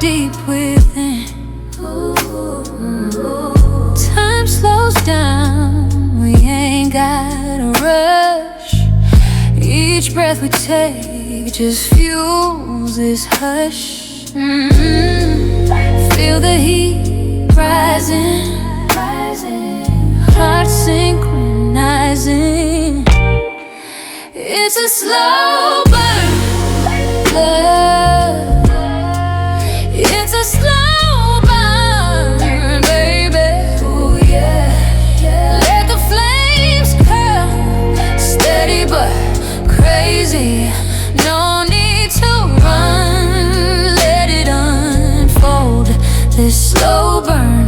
deep within. Time slows down, we ain't gotta rush. Each breath we take just fuels this hush. Feel the heat rising, hearts synchronizing. It's a slow burn, love. It's a slow burn, baby. Ooh, yeah, yeah. Let the flames curl, steady but crazy. No need to run, let it unfold. This slow burn,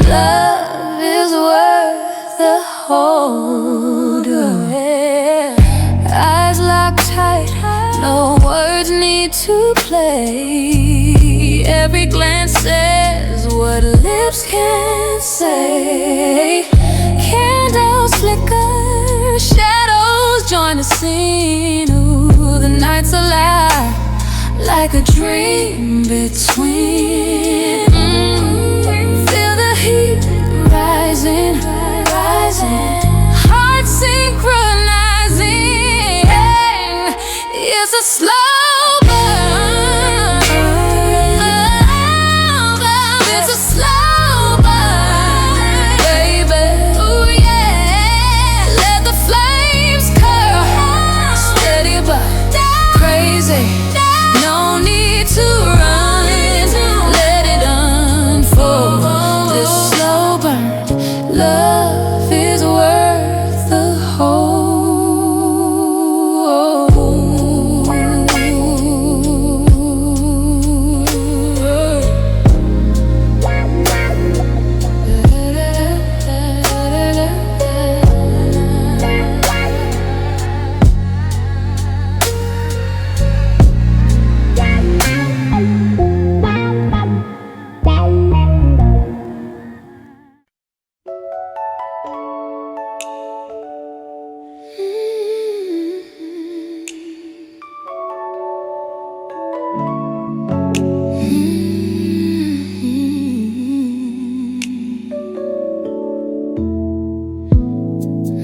love is worth the hold. Eyes locked tight, no words need to play. Every glance says what lips can't say. Candles flicker, shadows join the scene. Ooh, the night's alive, like a dream between. Feel the heat rising, rising. Hearts synchronizing. It's a slow burn. It's a slow burn, baby. Ooh, yeah. Let the flames curl, steady but crazy. No need to run, let it unfold. This slow burn, love is worth the hold.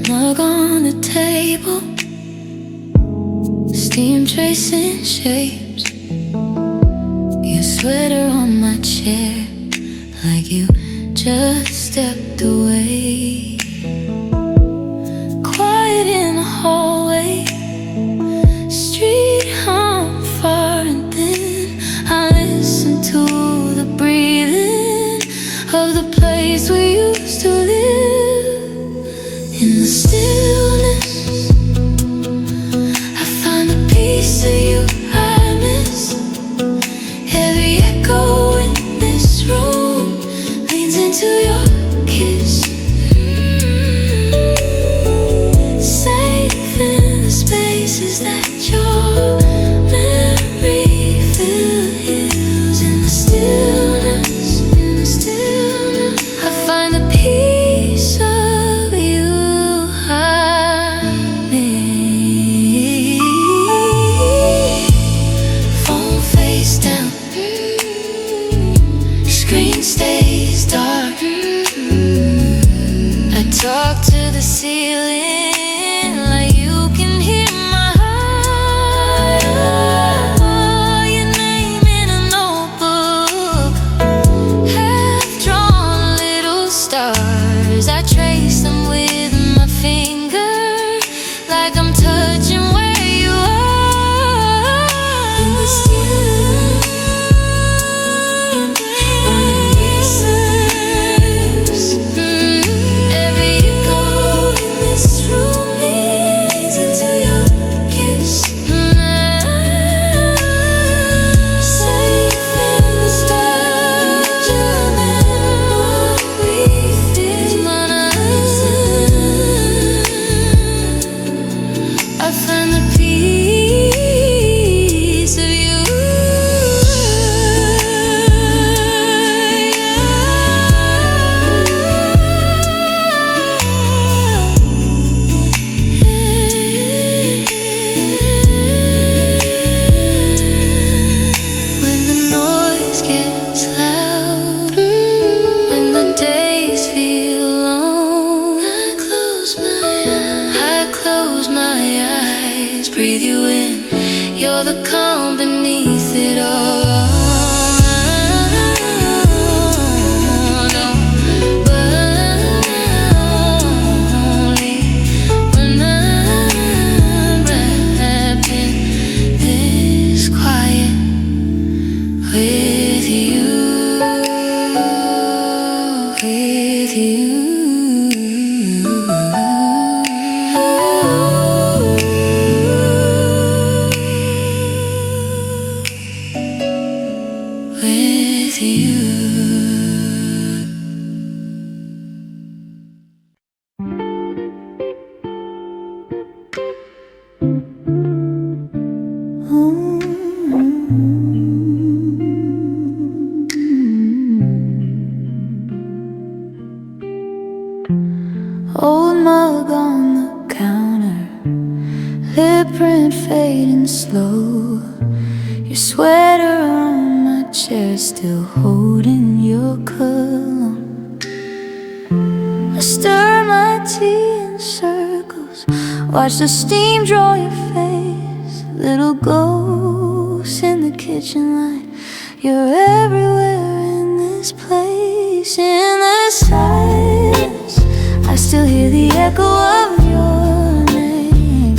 Mug on the table, steam tracing shapes. Your sweater on my chair, like you just stepped away. Quiet in the hallway, street hum far and thin. I listen to the breathing of the place we used to live. In the stillness, I find the piece of you I miss. Every echo in this room leans into your kiss. Safe in the spaces that your memory fills. In the stillness, I find the piece of you I need. Phone face down, screen stays dark. I talk to the ceiling like you can hear my heart. Your name in a notebook, half drawn little stars. I trace them with my finger, like I'm touching where you are. In the stillness, every echo in this You're the calm beneath it all. Old mug on the counter, lip print fading slow. Your sweater on my chair, still holding your cologne. I stir my tea in circles, watch the steam draw your face. Little ghost in the kitchen light, you're everywhere in this place. In the silence, I still hear the echo of your name,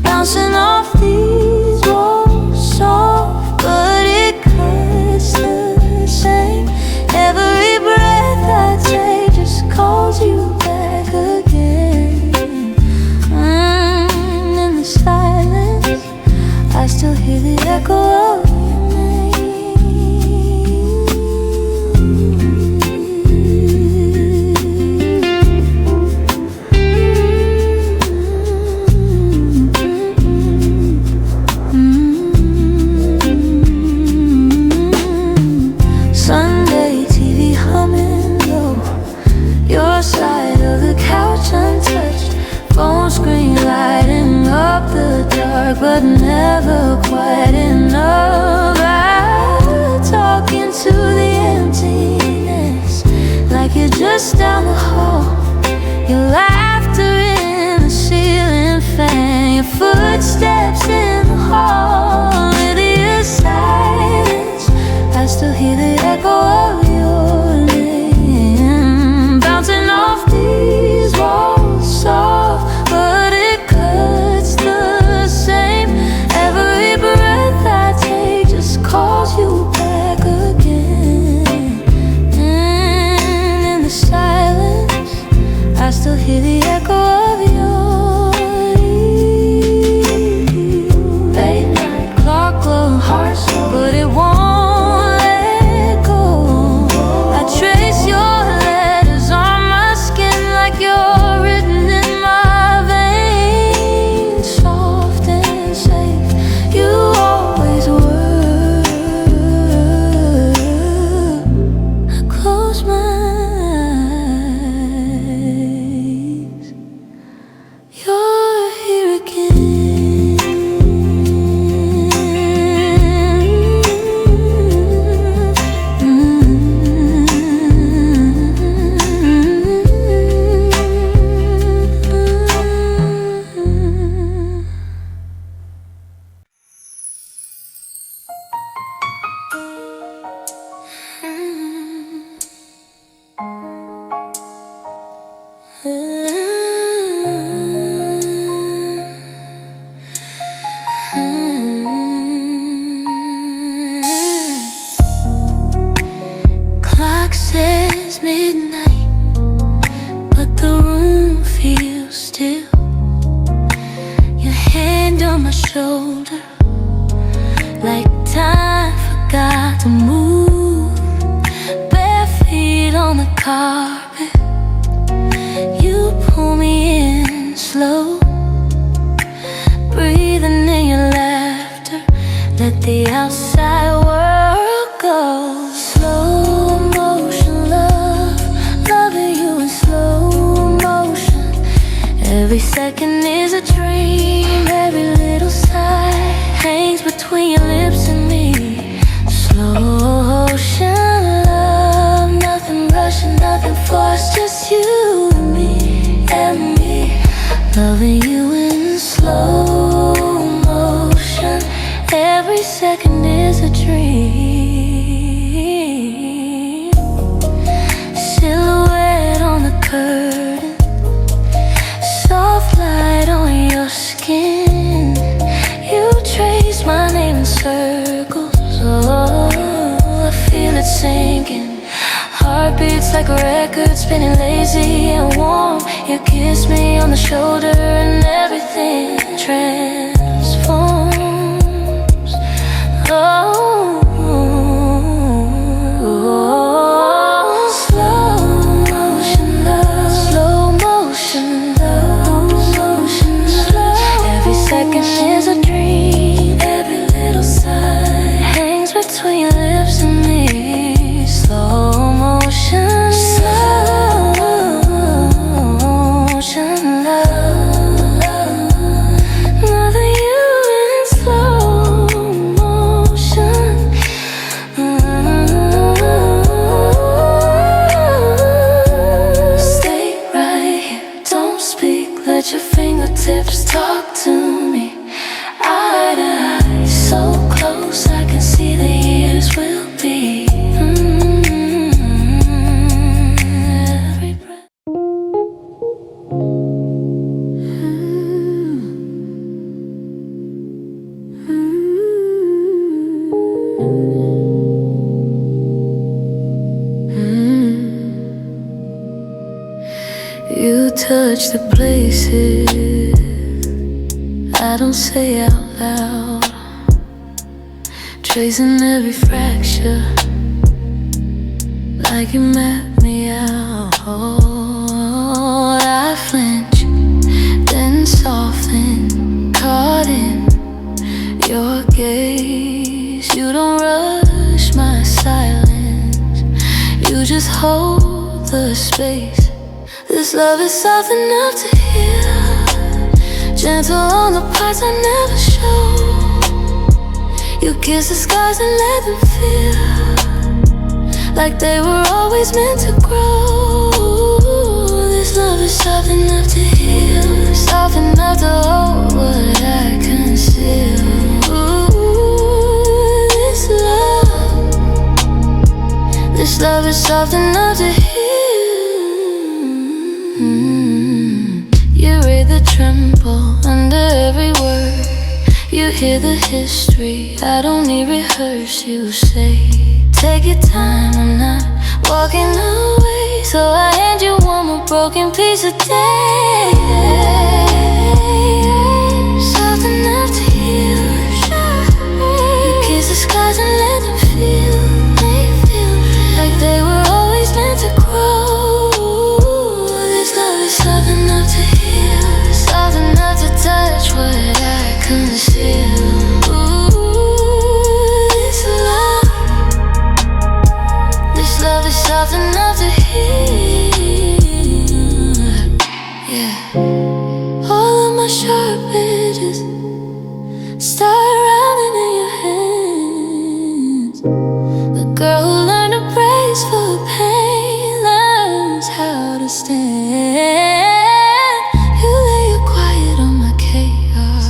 bouncing off these walls, soft, but it cuts the same. Every breath I take just calls you back again. In the silence, I still hear the echo of your side of the couch untouched, phone screen lighting up the dark, but never quite enough. I talk into the emptiness like you're just down the hall. Your laughter in the ceiling fan, your footsteps in the hall. With your silence, I still hear the echo of your name, bouncing off these walls, soft, but it cuts the same. Every breath I take just calls you back again. And in the silence, I still hear the echo of your late night clock glow, heart slow, but it won't let go. I trace your letters on my skin like you're written in my veins, soft and safe, you always were. I close my eyes, you're here again. Clock says midnight, but the room feels still. Your hand on my shoulder, like time forgot to move. Bare feet on the carpet, you pull me in slow, breathing in your laughter, let the outside world go. Slow motion love, shaking. Heartbeats like a record spinning lazy and warm. You kiss me on the shoulder and everything transforms. Oh, slow motion love, slow motion love, slow. Every second is a dream, every little sigh hangs between your lips and me. Slow motion, slow motion love. Mother, you in slow motion. Stay right here, don't speak. Let your fingertips talk to me. Eye to eye, so close I can see the years will be. Every breath. You touch the places I don't say out loud, tracing every fracture like you mapped me out. I flinch, then soften, caught in your gaze. You don't rush my silence, you just hold the space. This love is soft enough to heal, gentle on the parts I never show. You kiss the skies and let them feel like they were always meant to grow. This love is soft enough to heal, soft enough to hold what I conceal. Ooh, this love is soft enough to heal. You read the tremble under every word. You hear the history, I don't need rehearse. You say, take your time, I'm not walking away. So I hand you one more broken piece of day. Soft enough to heal. You kiss the skies and let them feel like they were always meant to grow. This love is soft enough to heal, soft enough to touch what I conceal. Ooh, this love is soft enough to heal. Yeah. All of my sharp edges start rounding in your hands. The girl who learned to brace for pain learns how to stand. You lay it quiet on my chaos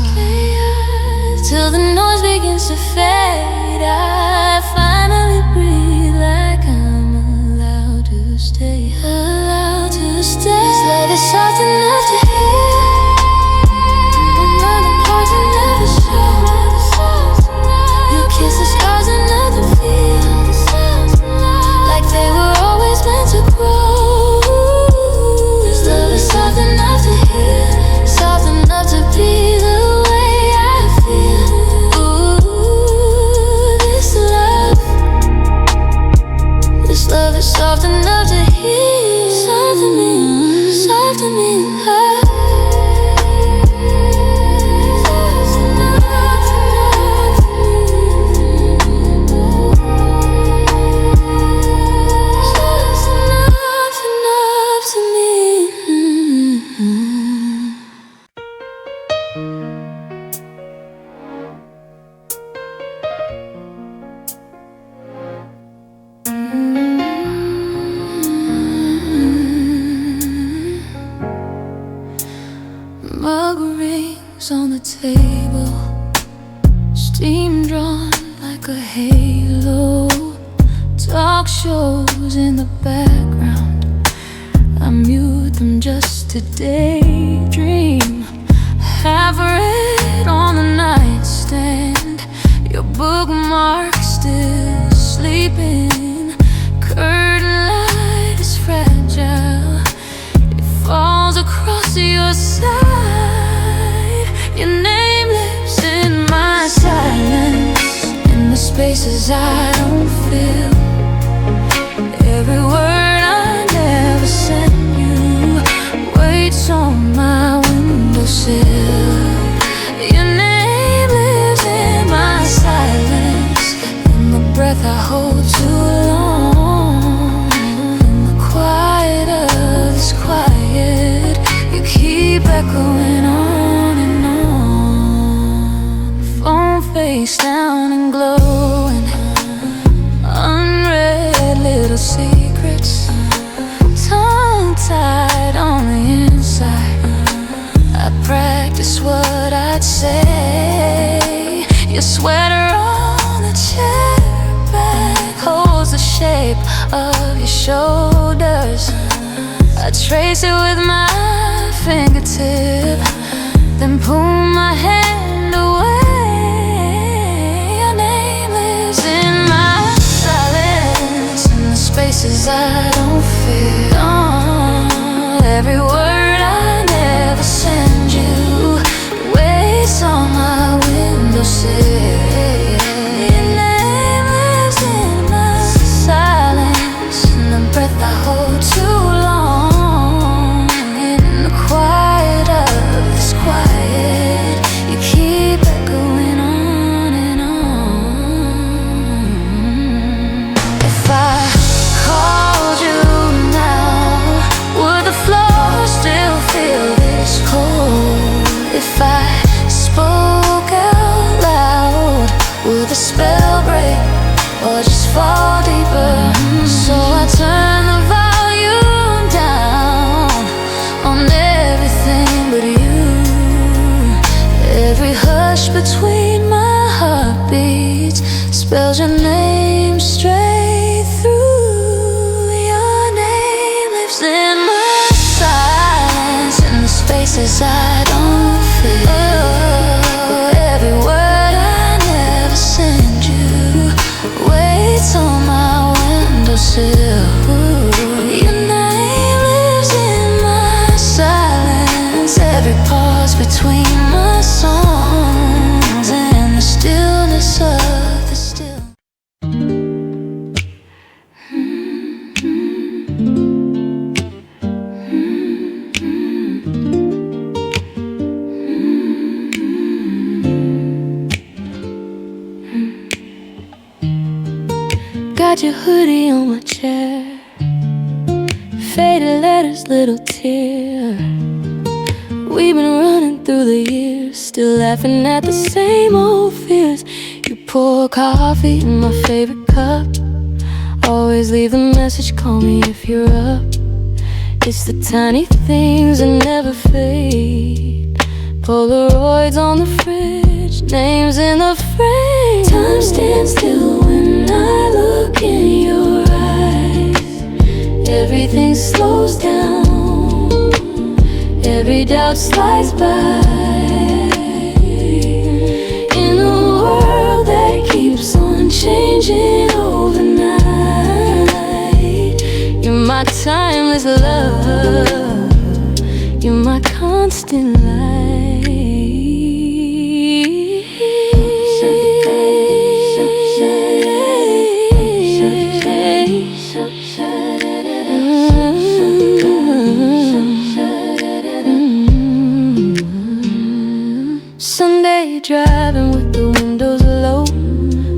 till the noise begins to fade. I finally breathe like I'm allowed to stay, allowed to stay. This love is soft enough to heal, another part I never show. You kiss the scars and let them feel like they were always meant to grow. This love is soft enough to heal, soft enough to be the way I feel. Ooh, this love is soft enough to heal. Soft to me, soft to me, love. Mug rings on the table, steam drawn like a halo. Talk shows in the background, I mute them just to daydream. Have read on the nightstand, your bookmark still sleeping. spaces I don't fill, every word I never sent you waits on my windowsill. Your name lives in my silence, in the breath I hold too long. In the quiet of this quiet, you keep echoing on and on. Phone face down and glowing, unread little secrets, tongue-tied on the inside. I practice what I'd say. Your sweater on the chair back holds the shape of your shoulders. I trace it with my fingertip, then pull my hand away. Your name lives in my silence, in the spaces I don't feel. Every word I never send you waits on my windowsill. Your name lives in my silence, in the breath I hold too long. In the quiet of this quiet, you keep echoing on and on. If I called you now, would the floor still feel this cold? If I spoke out loud, would the spell break or just fall deeper? So I turn the volume down on everything but you. Every hush between my heartbeats spells your name straight through. Your name lives in my silence, in the spaces I don't feel. Every word I never send you waits on my windowsill. Your name lives in my silence, every pause between my songs, and the stillness of the still. Got your hoodie on my chair, faded letters, little tear. We've been running through the years, still laughing at the same old fears. You pour coffee in my favorite cup, always leave the message, call me if you're up. It's the tiny things that never fade, Polaroids on the fridge, names in the frame. Time stands still when I look in your eyes. Everything slows down, every doubt slides by. In a world that keeps on changing overnight, you're my timeless love, you're my constant light. Sunday driving with the windows low,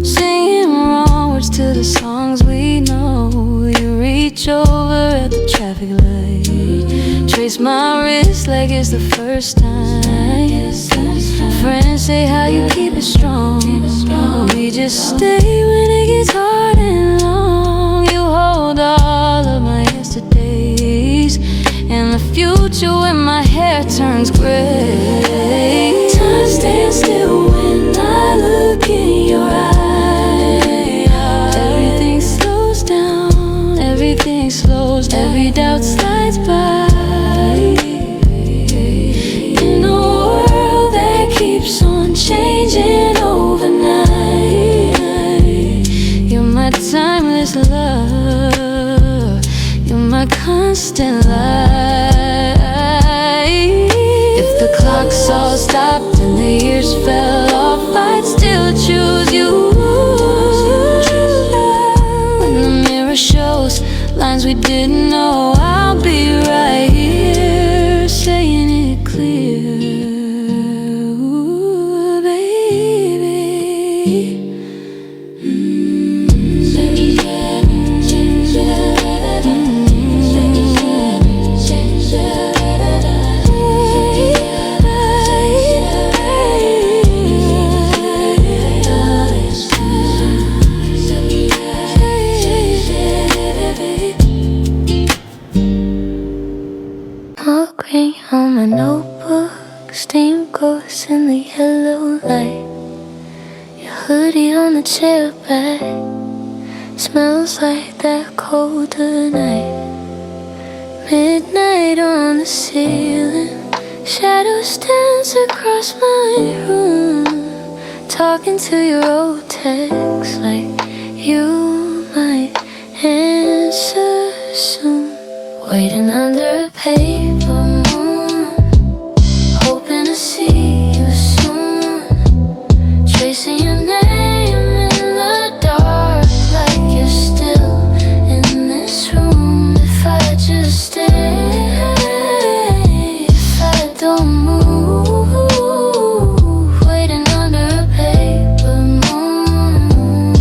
singing wrong words to the songs we know. You reach over at the traffic light, trace my wrist like it's the first time. Friends say how you keep it strong, we just stay when it gets hard and long. You hold all of my yesterdays and the future when my hair turns gray. Time stands still when I look in your eyes. Everything slows down, everything slows down, every doubt slides by. In a world that keeps on changing overnight, you're my timeless love, you're my constant light. If the clock's all stopped and the years fell off, I'd still choose you. mirror shows lines we didn't know. I'll be right here saying it clear. Ooh, baby. All green on my notebook, steam ghosts in the yellow light. Your hoodie on the chair back smells like that colder night. Midnight on the ceiling, shadows dance across my room. Talking to your old text like you might answer soon. Waiting under a paper moon, hoping to see you soon. Tracing your name in the dark like you're still in this room. If I just stay, if I don't move, waiting under a paper moon,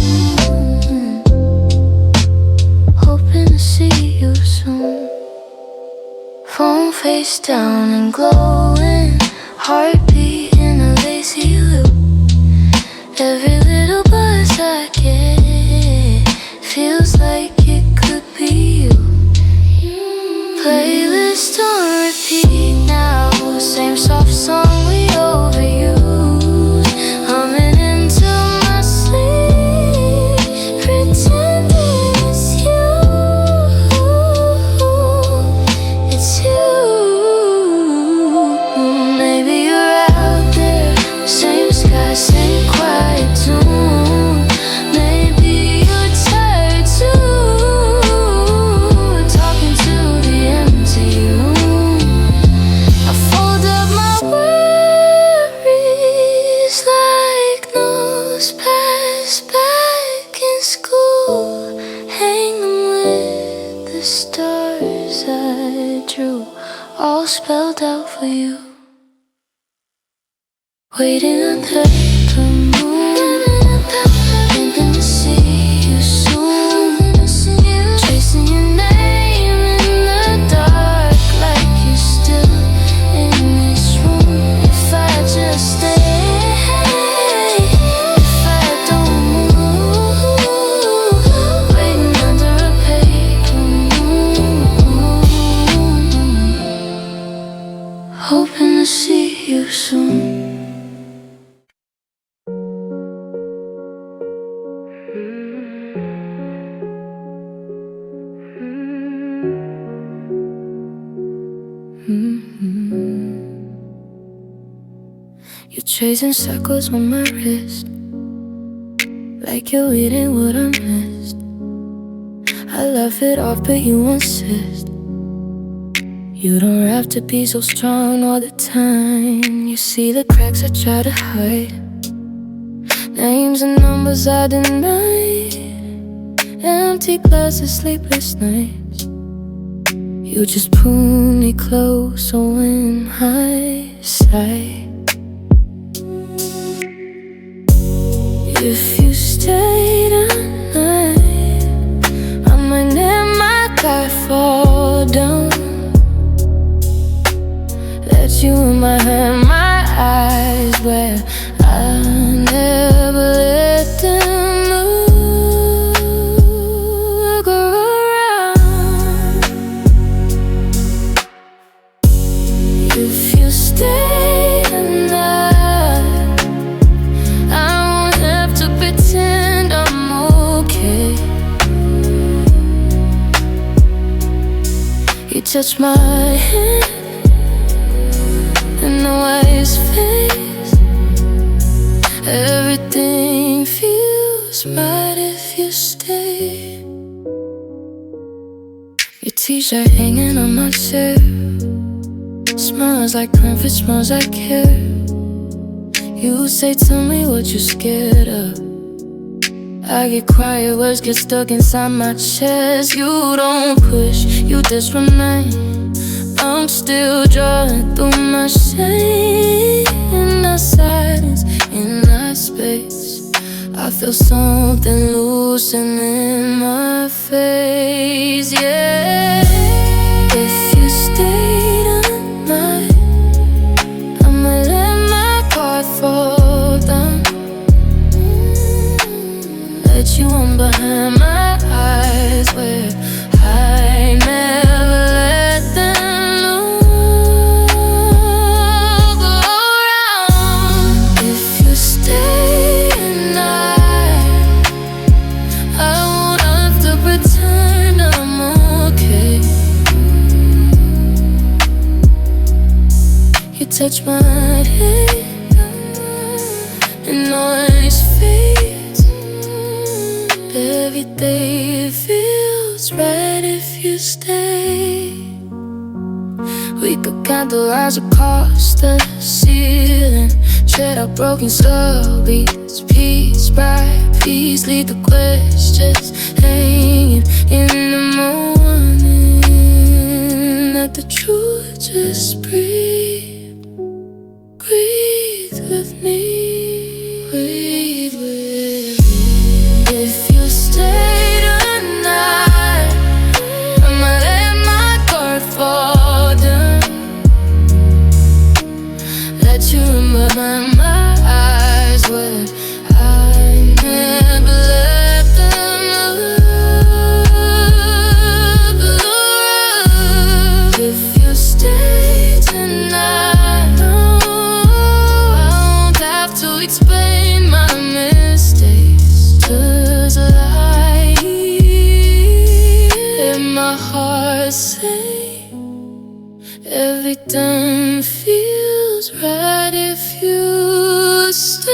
hoping to see you soon. Phone face down and glowing, heartbeat in a lazy loop. Every little buzz I get feels like it could be you. Playlist on repeat now, same soft song we overuse. Humming into my sleep, pretending it's you. It's you. Maybe you're out there, same sky, same quiet tune. Maybe you're tired too, talking to the empty room. I fold up my worries like notepads back in school. Hang them with the stars I drew, all spelled out for you. Waiting under the moon, thinking to see you soon. Tracing your name in the dark like you're still in this room. If I just stay, if I don't move, waiting under a paper moon, hoping to see you soon. You're tracing circles on my wrist, like you're reading what I missed. I laugh it off, but you insist. You don't have to be so strong all the time. You see the cracks I try to hide, names and numbers I deny, empty glasses, sleepless nights. You just pull me closer in hindsight. If you stayed a night, I might let my guy fall down. Let you in my hand, my eyes where I never let them look around. If you stay a night, I won't have to pretend I'm okay. You touch my hand and know why his face. Everything feels right if you stay. Your t-shirt hanging on my chair, smells like comfort, smells like care. You say, tell me what you're scared of. I get quiet, words get stuck inside my chest. You don't push, you just remain. I'm still drawing through my shame. In our silence, in our space, I feel something loosen in my face, yeah. If you stay tonight, I'ma let my guard fall down. Let you on behind my eyes where I never let them look around. If you stay tonight, I won't have to pretend I'm okay. You touch my head and noise fades. Every day feels right if you stay. We could count the lines across the ceiling, shed our broken soul beats, piece by piece. Leave the questions hanging in the morning. Let the truth just breathe. Breathe with me. Breathe with me. If you stay tonight, I'ma let my guard fall down. Let you in behind my eyes where I never let them look. If you stay tonight, no, I won't have to explain my mistakes. Just lie, let my heart say everything feels right if you stay.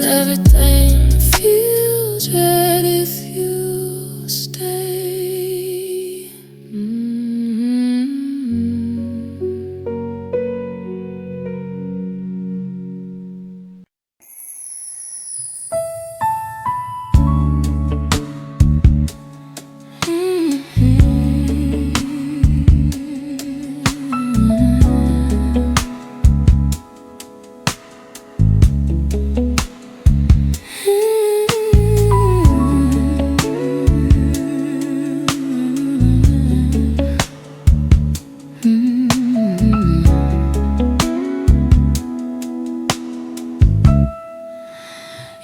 Everything feels right if you stay.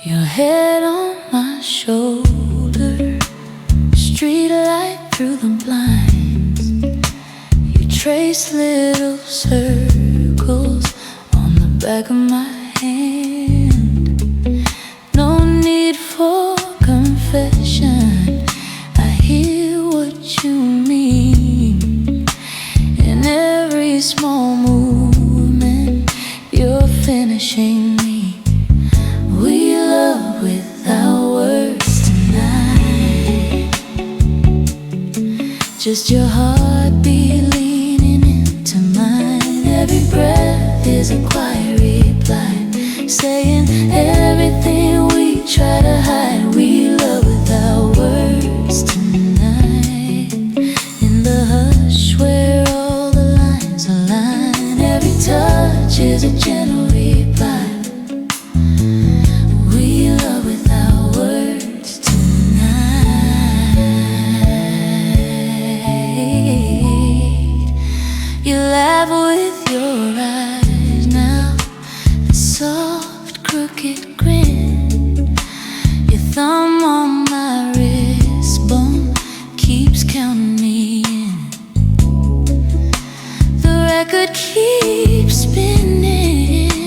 Your head on my shoulder, street light through the blinds. You trace little circles on the back of my hand. No need for confession, I hear what you mean. In every small movement, you're finishing me. We love without words tonight. Just your heartbeat leaning into mine. Every breath is a quiet reply, saying everything we try to hide. We love without words tonight. In the hush where all the lines align, every touch is a gentle reply. We love without words tonight. You laugh with your eyes now, a soft crooked grin. Your thumb on my wrist bone keeps counting me in. The record keeps spinning.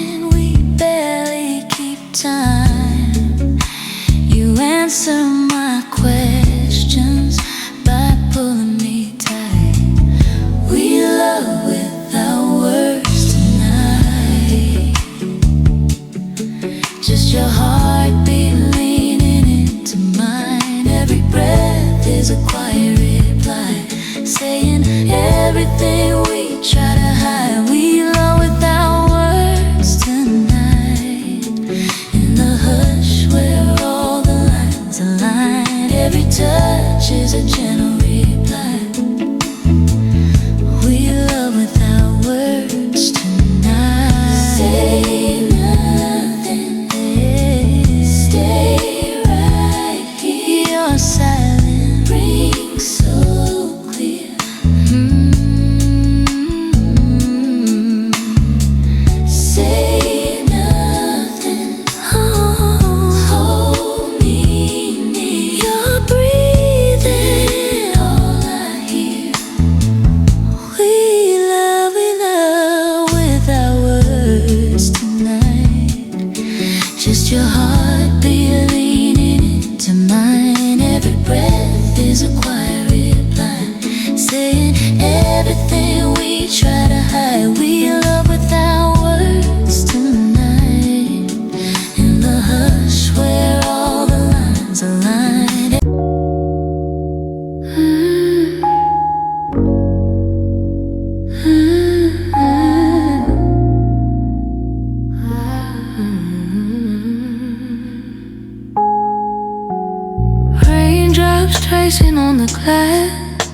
glass,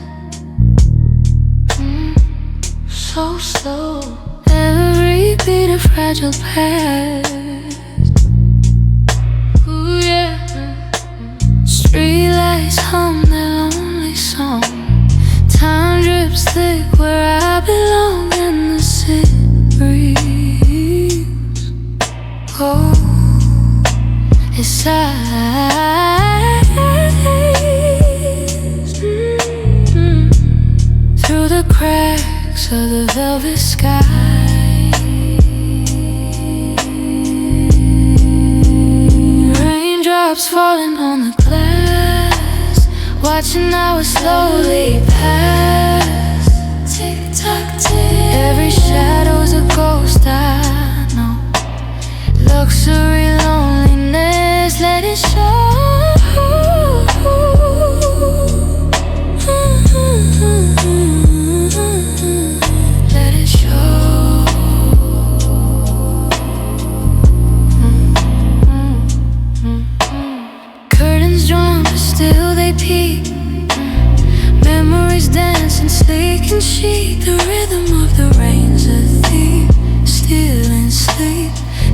so slow. Every beat a fragile past. Ooh, yeah. Streetlights hum their lonely song. Time drips thick where I belong, and the city breathes. Oh, it's sighs through the cracks of the velvet sky. Raindrops falling on the glass, watching hours slowly pass. Tick tock, tick. Every shadow's a ghost I know. Luxury, loneliness, let it show. Let it show. Curtains drawn, but still they peek. Memories dancing sleek and chic. The rhythm of the rain's a thief, stealing sleep,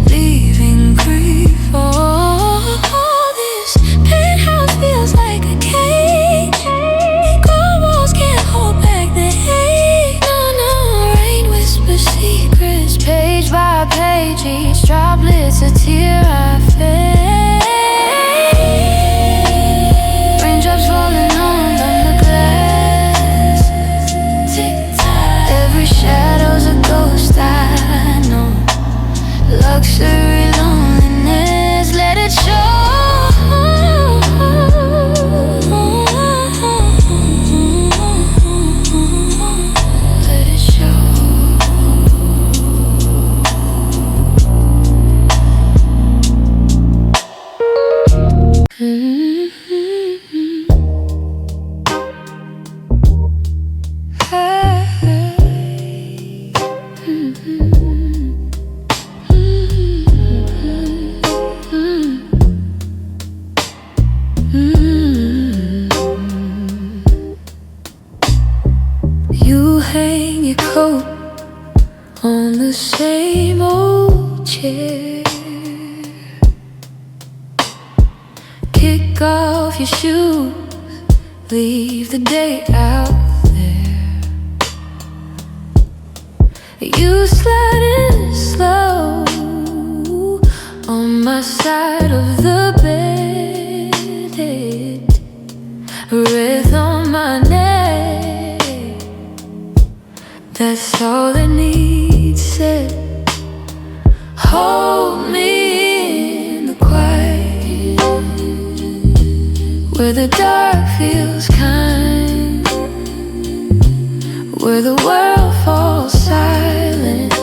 leaving grief. Oh, this penthouse feels like a cage. Cold walls can't hold back the hate. No, rain whispers secrets, page by page. Each droplet's a tear I fade. Raindrops falling on the glass. Tick tock. Every shadow's a ghost I know. Luxury, loneliness, let it show. Let it show. You hang your coat on the same old chair. Kick off your shoes, leave the day out there. You slide in slow on my side of the bed, breath on my neck. That's all that needs said. Hold me in the quiet, where the dark feels kind, where the world falls silent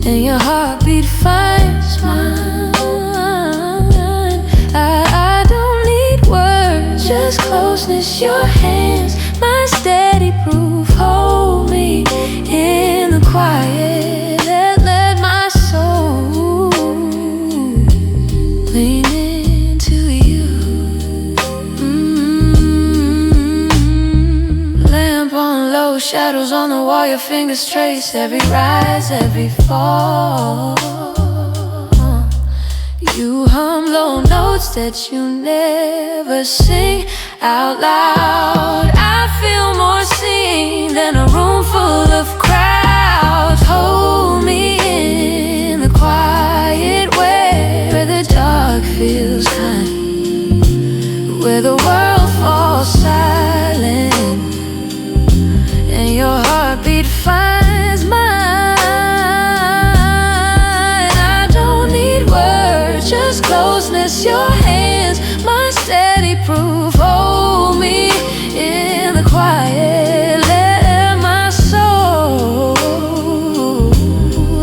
and your heartbeat finds mine. I don't need words, just closeness, your hands, my steady proof. Hold me in the quiet, let my soul lean into you. Lamp on low, shadows on the wall, your fingers trace every rise, every fall. You hum low notes that you never sing out loud. I feel more seen than a room full of crowds. Hold me in the quiet way, where the dark feels kind, where the world falls silent and your heartbeat finds mine. I don't need words, just closeness, your hands, my steady proof. Hold me in the quiet, let my soul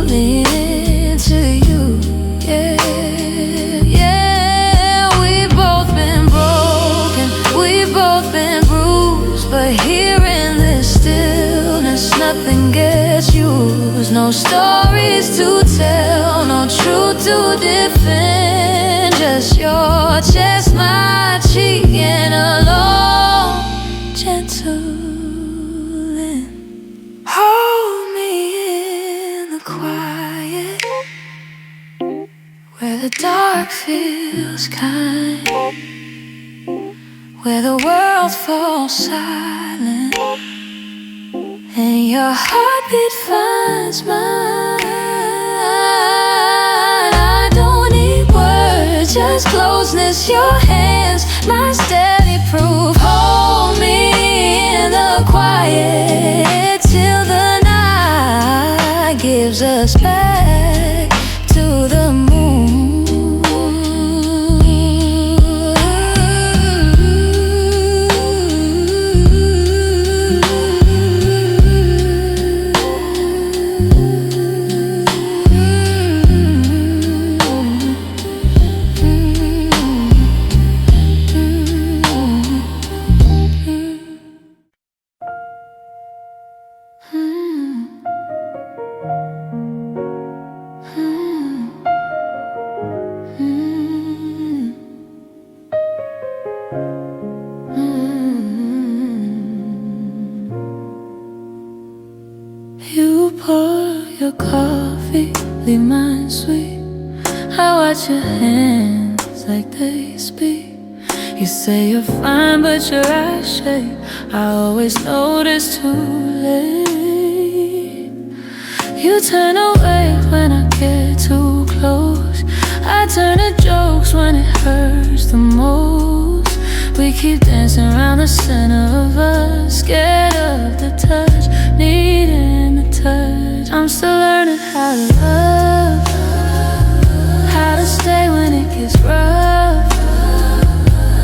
lean into you. Yeah, yeah, we've both been broken, we've both been bruised, but here in this stillness, nothing gets used. No stories to tell, no truth to defend, just your chest, my cheek, and a low the dark feels kind, where the world falls silent and your heartbeat finds mine. I don't need words, just closeness, your hands, my steady proof. Hold me in the quiet till the night gives us back to the moon. You pour your coffee, leave mine sweet. I watch your hands like they speak. You say you're fine, but your eyes shake. I always notice too late. You turn away when I get too close. I turn to jokes when it hurts the most. We keep dancing around the center of us, scared of the touch, needing the touch. I'm still learning how to love, how to stay when it gets rough,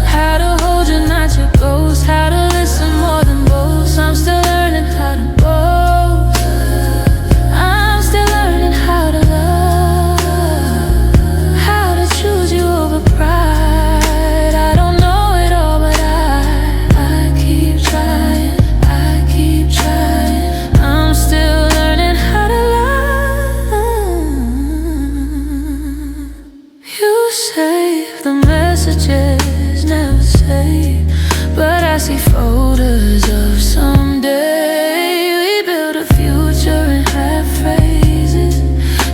how to hold you, not your ghost, how to listen more than boast. I'm still learning how to boast. I'm still learning how to love, how to choose you over pride. I don't know it all, but I keep trying, I keep trying. I'm still learning how to love. You save the messages, never say, but I see photos of someday. We build a future in half phrases,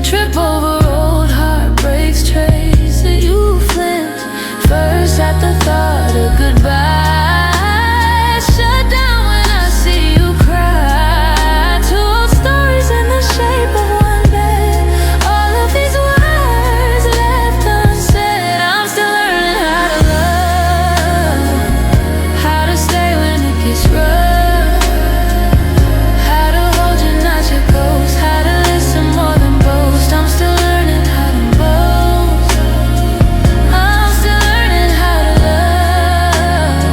trip over old heartbreaks, trace that you flinch first at the thought of goodbye. Shut down when I see you cry. Told stories in the shape of one bed, all of these words left unsaid. I'm still learning how to love, how to stay when it gets rough, how to hold you, not your ghost, how to listen more than boast. I'm still learning how to boast. I'm still learning how to love,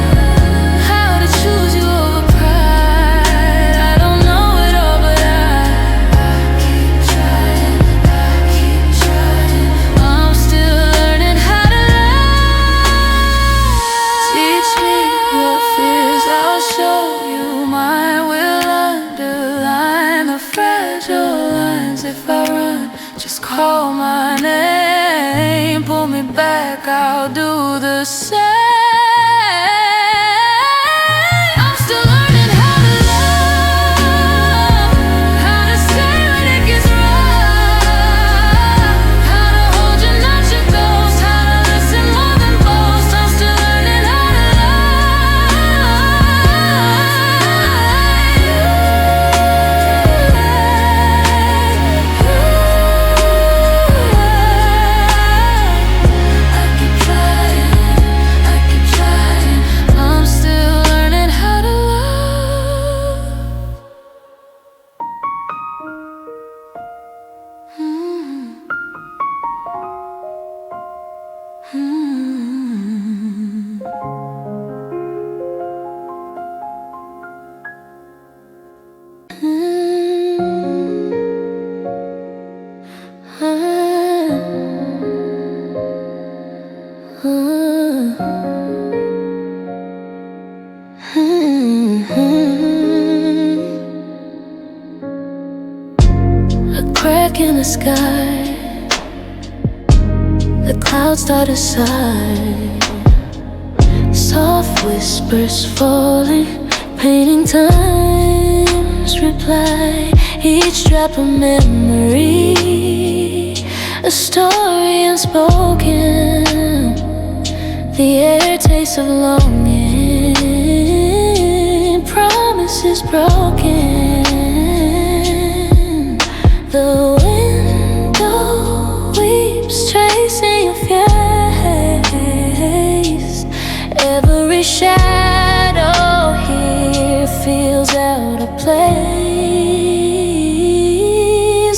how to choose you over pride. I don't know it all, but I keep trying, I keep trying. I'm still learning how to love. Teach me your fears, I'll show you mine. Will underline the fragile lines. If I run, just call my name. Pull me back, I'll do the same. I'm still learning how to love, how to stay when it gets rough, how to hold you, not your ghost, how to listen more than boast. I'm still learning how to I keep trying, I keep trying. I'm still learning how to love. A crack in the sky, the clouds start to sigh. Soft whispers falling, painting time's reply. Each drop a memory, a story unspoken. The air tastes of longing, promises broken. The window weeps, tracing your face. Every shadow here feels out of place.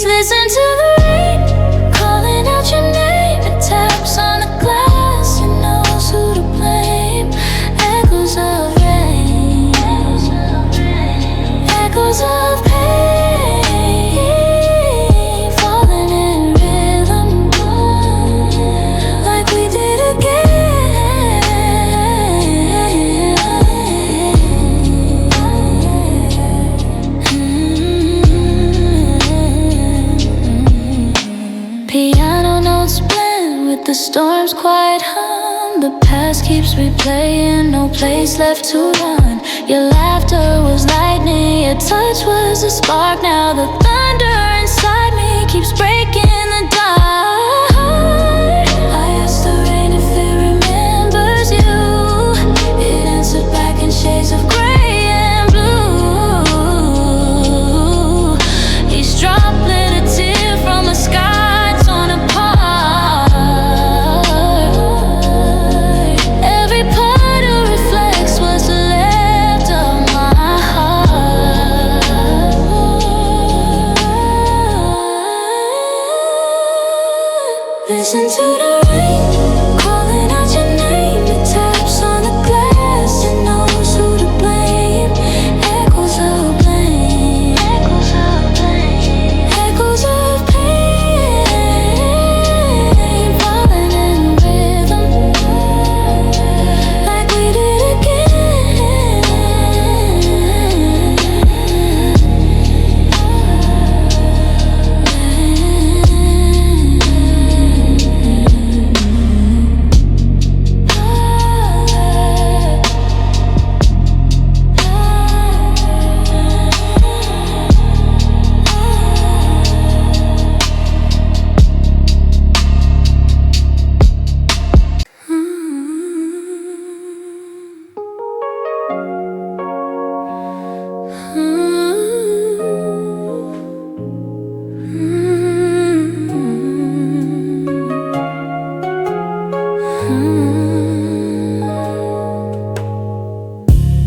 Listen to the rain calling out your name. It taps on the glass, it knows who to blame. Echoes of rain, echoes of pain, falling in rhythm like we did again. Piano notes blend with the storm's quiet hum. The past keeps replaying, no place left to run. Your laughter was lightning, your touch was a spark. Now the thunder inside me keeps breaking the dark. I asked the rain if it remembers you. It answered back in shades of gray and blue. Each droplet a tear from a sky torn apart. Every puddle reflects what's left of my heart. Listen to the rain calling out your name. It taps on the glass, it knows who to blame. Echoes of blame, echoes of blame, echoes of pain, falling in rhythm like we did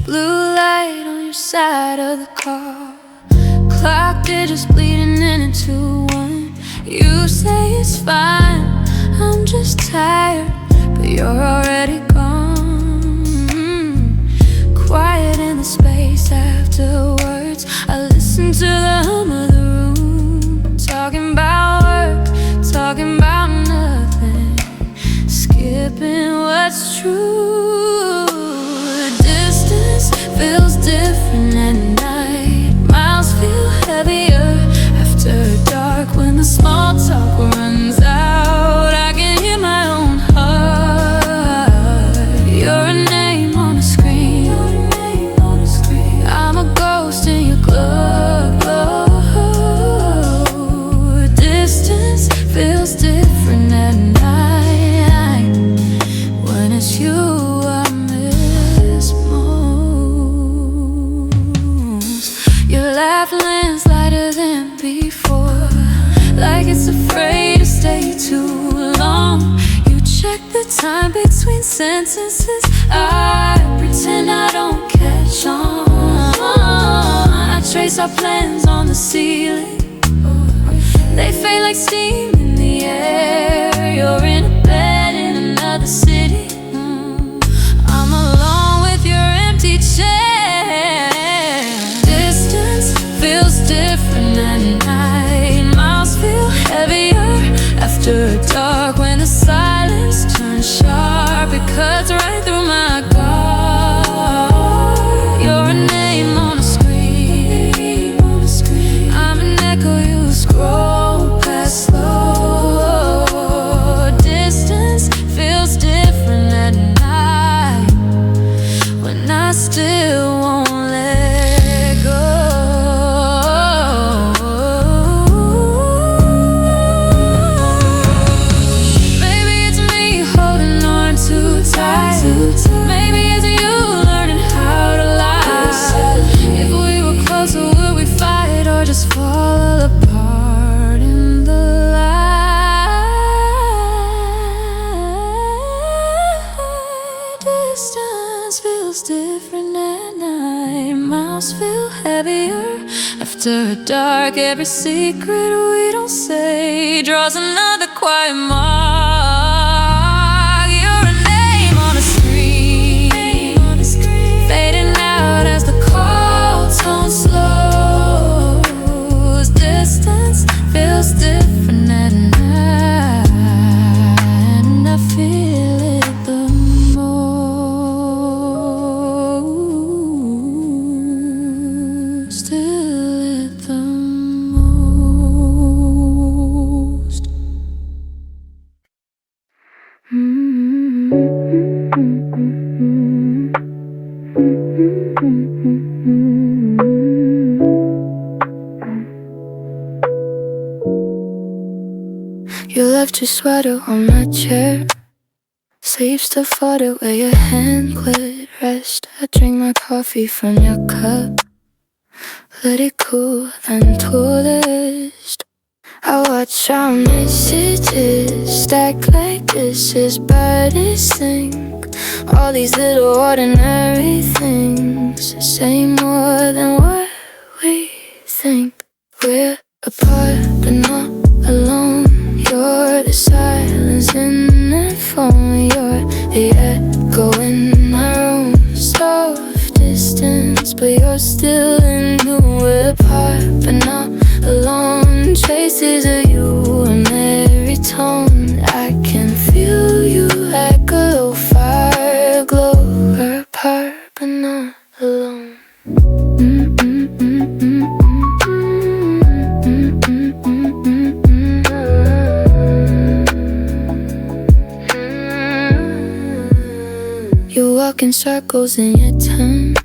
Blue light on your side of the car, clock digits bleeding into one. You say it's fine, I'm just tired, but you're already gone. Quiet in the space afterwards, I listen to the hum of the room. Talking about work, talking about nothing, skipping what's true. Distance feels different at night. Miles feel heavier after dark. When the small talk runs out, I can hear my own heart. You're a name on a screen, I'm a ghost in your glow. Distance feels different at night. When it's you I miss most. Your laugh lands lighter than before, like it's afraid to stay too long. You check the time between sentences, I pretend I don't catch on. I trace our plans on the ceiling, they fade like steam in the air. You're in a bed in another city, I'm alone with your empty chair. Distance feels different at night. Miles feel heavier after dark. When the silence turns sharp, it cuts right through my guard. You're a name on a screen, I'm an echo you scroll past slow. dark. Every secret we don't say draws another quiet mark. You're a name on a screen, fading out as the call tone slows. Distance feels different at night, and I feel it the most. Feel it the most. You left your sweater on my chair, sleeves to flutter where your hand could rest. I drink my coffee from your cup, let it cool, then tourist. I watch our messages stack like dishes, birdies sink. All these little ordinary things say more than what we think. We're apart but not alone. You're the silence in that phone. You're the echo in my room. Soft distance, but you're still in the we're apart but not alone. Traces of you in every tone. I can feel you like a low fire glow. We're apart but not alone. You walk in circles in your tent.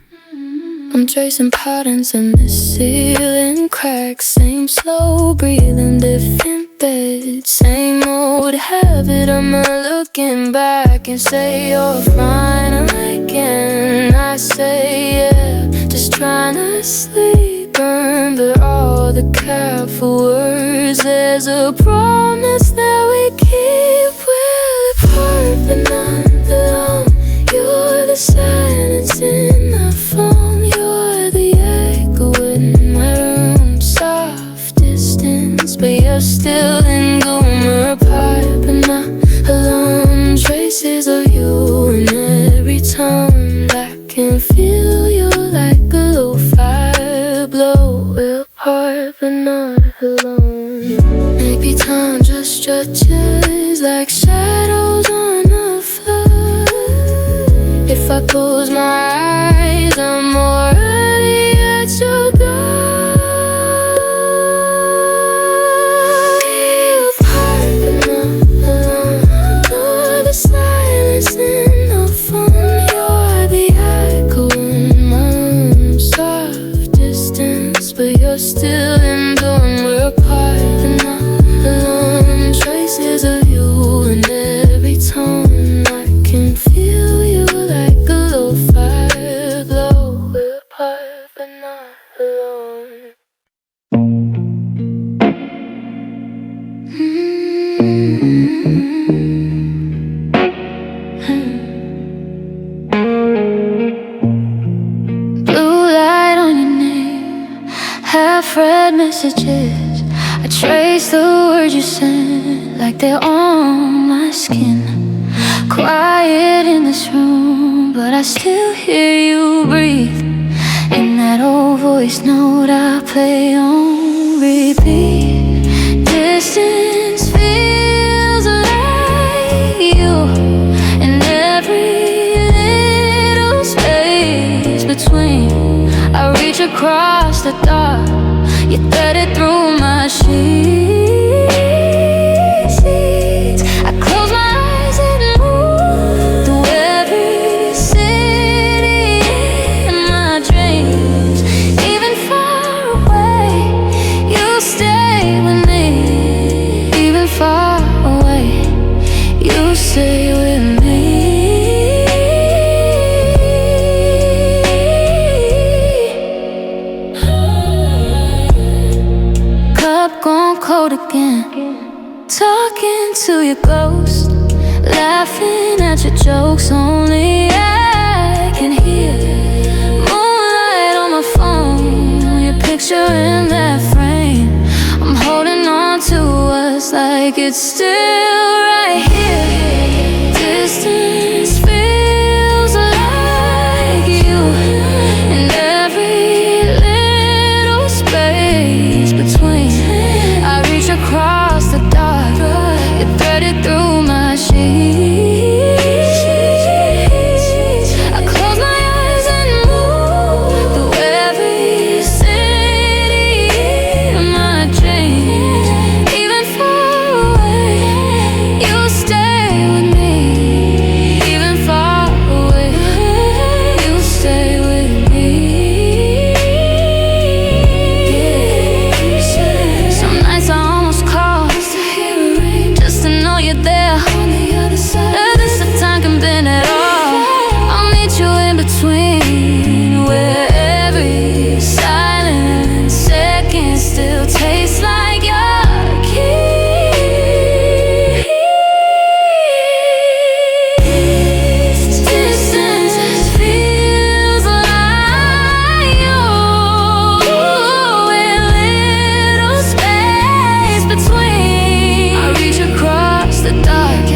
I'm tracing patterns in the ceiling cracks. Same slow breathing, different bed. Same old habit of my looking back and say you're fine again. I say yeah, just trying to sleep, burn, but all the careful words. There's a promise that we keep. We're apart but not alone. You're the silence in the phone. You're the echo in my room. Soft distance, but you're still in gloom. We're apart but not alone. Traces of you in every tone. I can feel you like a low fire blow. We're apart but not alone. Maybe time just stretches like shadows on a floor. If I close my eyes, I'm already at your door. We're apart but not alone. You're the silence in the phone. You're the echo in my room. Soft distance, but you're still in bloom. We're apart but not alone. Traces of you in every tone. I can feel you like a low fire glow. We're apart but not alone. Blue light on your name, half-read messages. I trace the words you sent like they're on my skin. Quiet in this room, but I still hear you breathe in that old voice note I play on repeat. Distance feels like you in every little space between. I reach across the dark, you thread it through my sheets. I close my eyes and move through every city in my dreams. Even far away, you stay with me. Even far away, you stay with me. Cup gone cold again, talking to your ghost, laughing at your jokes. Only I can hear. Moonlight on my phone, your picture picture in that frame. I'm holding on to us like it's still right here. Distance feels like you, and every little space between. I reach across the dark, you thread it through my sheets. I close my eyes and move through every city in my dreams. Even far away, you stay with me. Even far away, you stay with me. Some nights I almost call just to know you're there. The best of time can bend at all. I'll meet you in between, where every silent second still tastes like your keys. Distance feels like you, with little space between. I reach across the dark,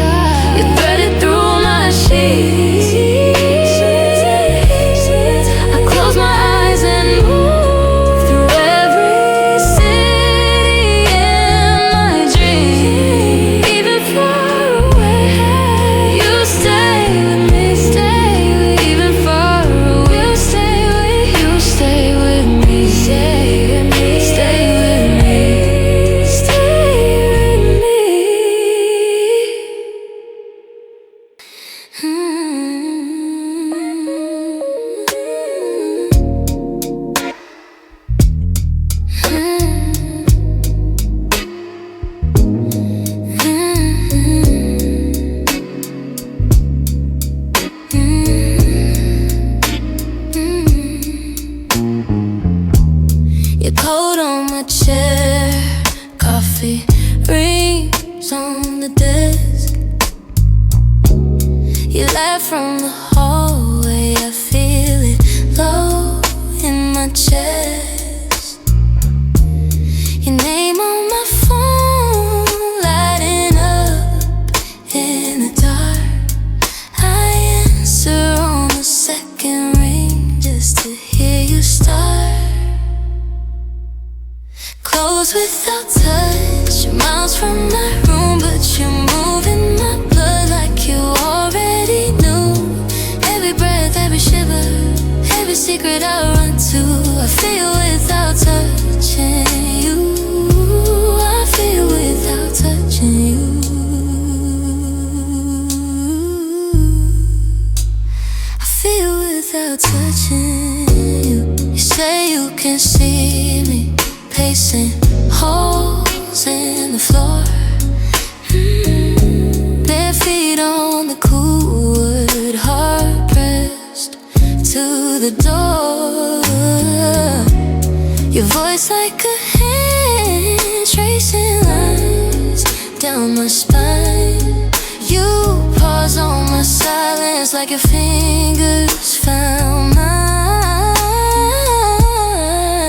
you thread it through my sheets. I close my eyes and move through every city in my dreams. Even far away, you stay with me. Even far away, you stay with me. Stay with me. Stay with me. Stay with me. Your coat on my chair, coffee rings on the desk. You laugh from the hallway, I feel it low in my chest. Your name on my phone, lighting up in the dark. I answer on the second ring just to hear you start. Close without touch, miles from my room, but you're moving my blood like you already knew. Every breath, every shiver, every secret I run to, I feel without touching you. I feel without touching you. I feel without touching you. You say you can see me pacing holes in the floor. Bare feet on the cool wood, hard pressed to the door. Your voice like a hand tracing lines down my spine. You pause on my silence like your fingers found mine.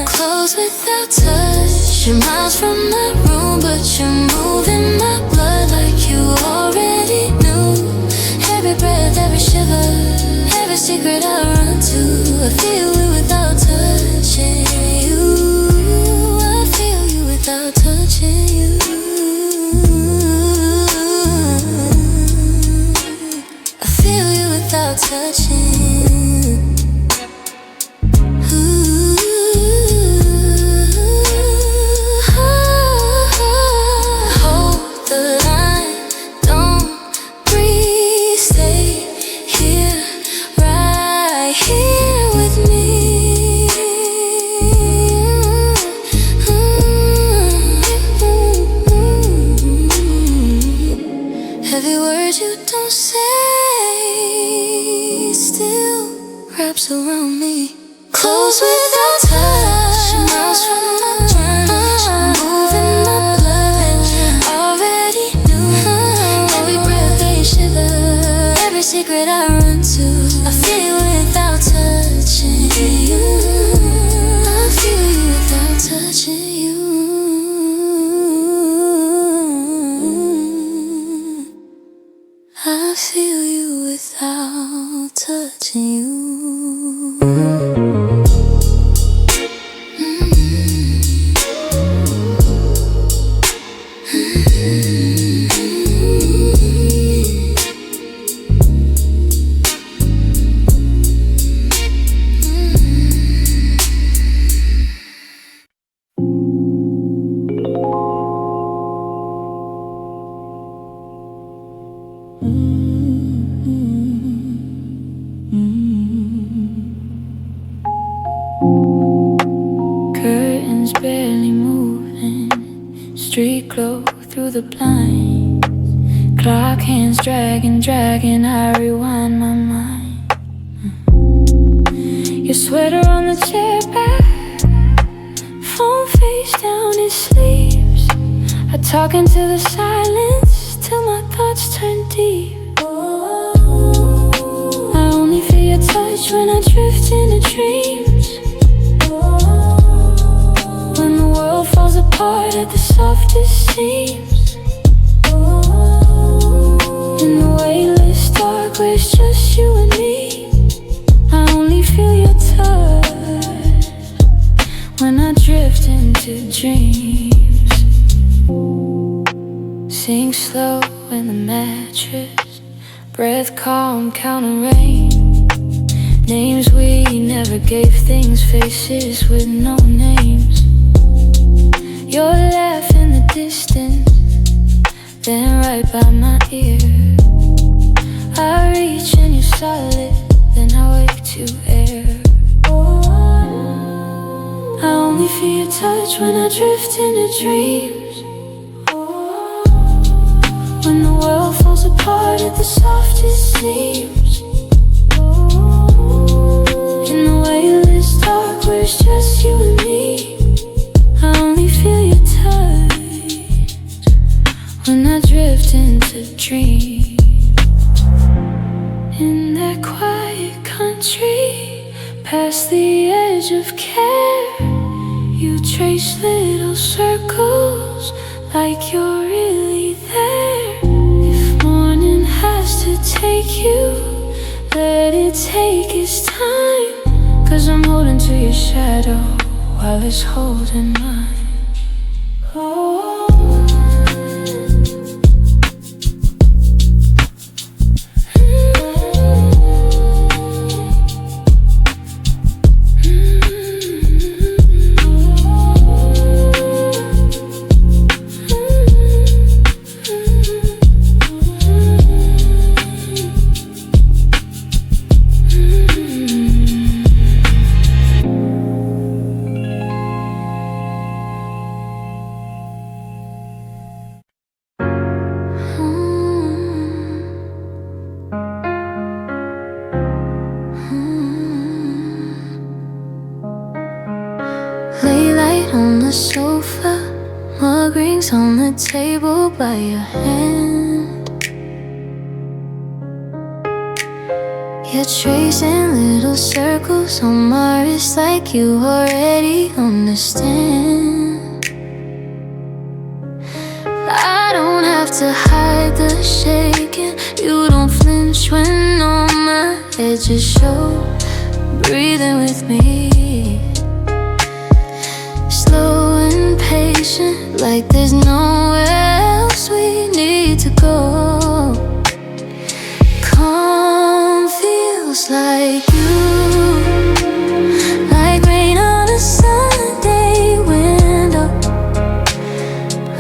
Close without touch, you're miles from my room, but you're moving my blood like you already knew. Every breath, every shiver, every secret I run to, I feel it without touching you. I feel you without touching you. I feel you without touching. Hold the line, don't breathe, stay here, right here with me. Every word you don't say still wraps around me. Close without touch, miles from my mind, moving my blood. Already knew every breath, every shiver, every secret I run to. I feel without touching you. I feel you without through the blinds. Clock hands dragging, I rewind my mind. Your sweater on the chair back, phone face down, it sleeps. I talk into the silence till my thoughts turn deep. I only feel your touch when I drift into dreams. When the world falls apart at the softest seams. In the weightless dark where it's just you and me, I only feel your touch when I drift into dreams. Sink slow in the mattress, breath calm, counting rain. Names we never gave, things, faces with no names. Your laugh in the distance, then right by my ear. I reach and you're solid, then I wake to air. I only feel your touch when I drift into dreams. When the world falls apart at the softest seams. In the weightless dark where it's just you and me, I only feel your touch when I drift into dreams. In that quiet country, past the edge of care, you trace little circles like you're really there. If morning has to take you, let it take its time. 'Cause I'm holding to your shadow while it's holding mine. Lay light on the sofa, mug rings on the table by your hand. You're tracing little circles on my wrist like you already understand. I don't have to hide the shaking, you don't flinch when all my edges show. Breathing with me, slow and patient, like there's nowhere else we need to go. Calm feels like you, like rain on a Sunday window,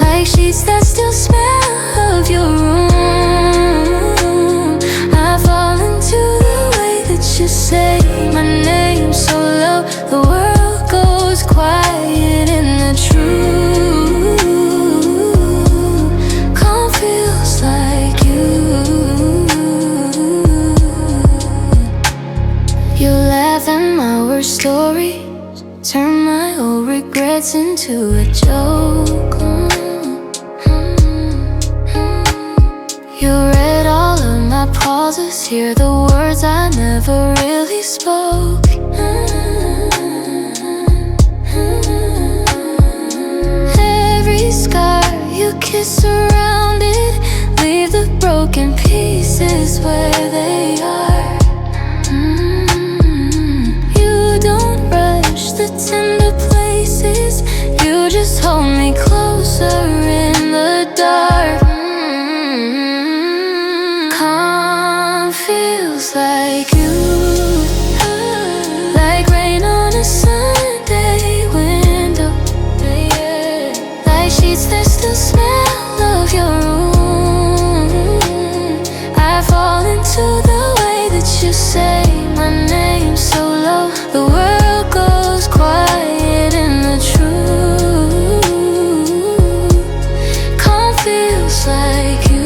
like sheets that still smell of your room. I fall into the way that you say my name so low, the world goes quiet in the truth. Calm feels like you. You laugh at my worst stories, turn my old regrets into a joke. You read all of my pauses, hear the words I never really spoke. Every scar you kiss around it, leave the broken pieces where they are. You don't rush the tender places, you just hold me closer in the dark. Calm feels like you, like rain on a Sunday window, like sheets that still smell of your room. I fall into the way that you say my name so low, the world goes quiet in the truth. Calm feels like you.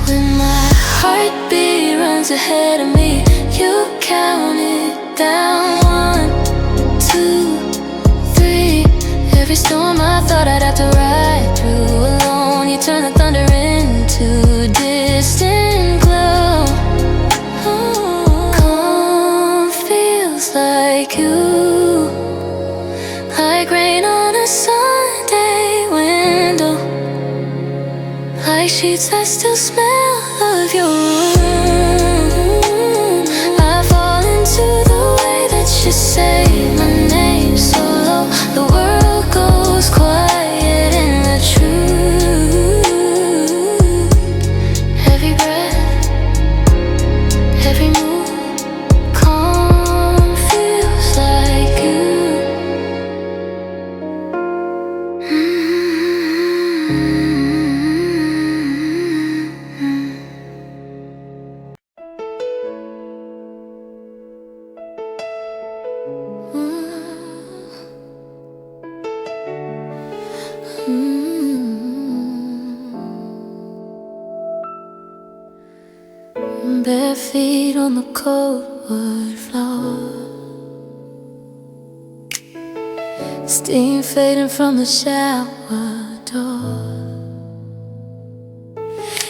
When my heartbeat runs ahead of me, you count it down. 1, 2, 3. Every storm I thought I'd have to ride through alone, you turn the thunder into distant glow. Calm feels like you, like rain on a Sunday window, like sheets that still smell of your room. I fall into the way that you say my name so low, the world goes quiet in the truth. Every breath, every move, calm feels like you. Bare feet on the cold wood floor, steam fading from the shower door.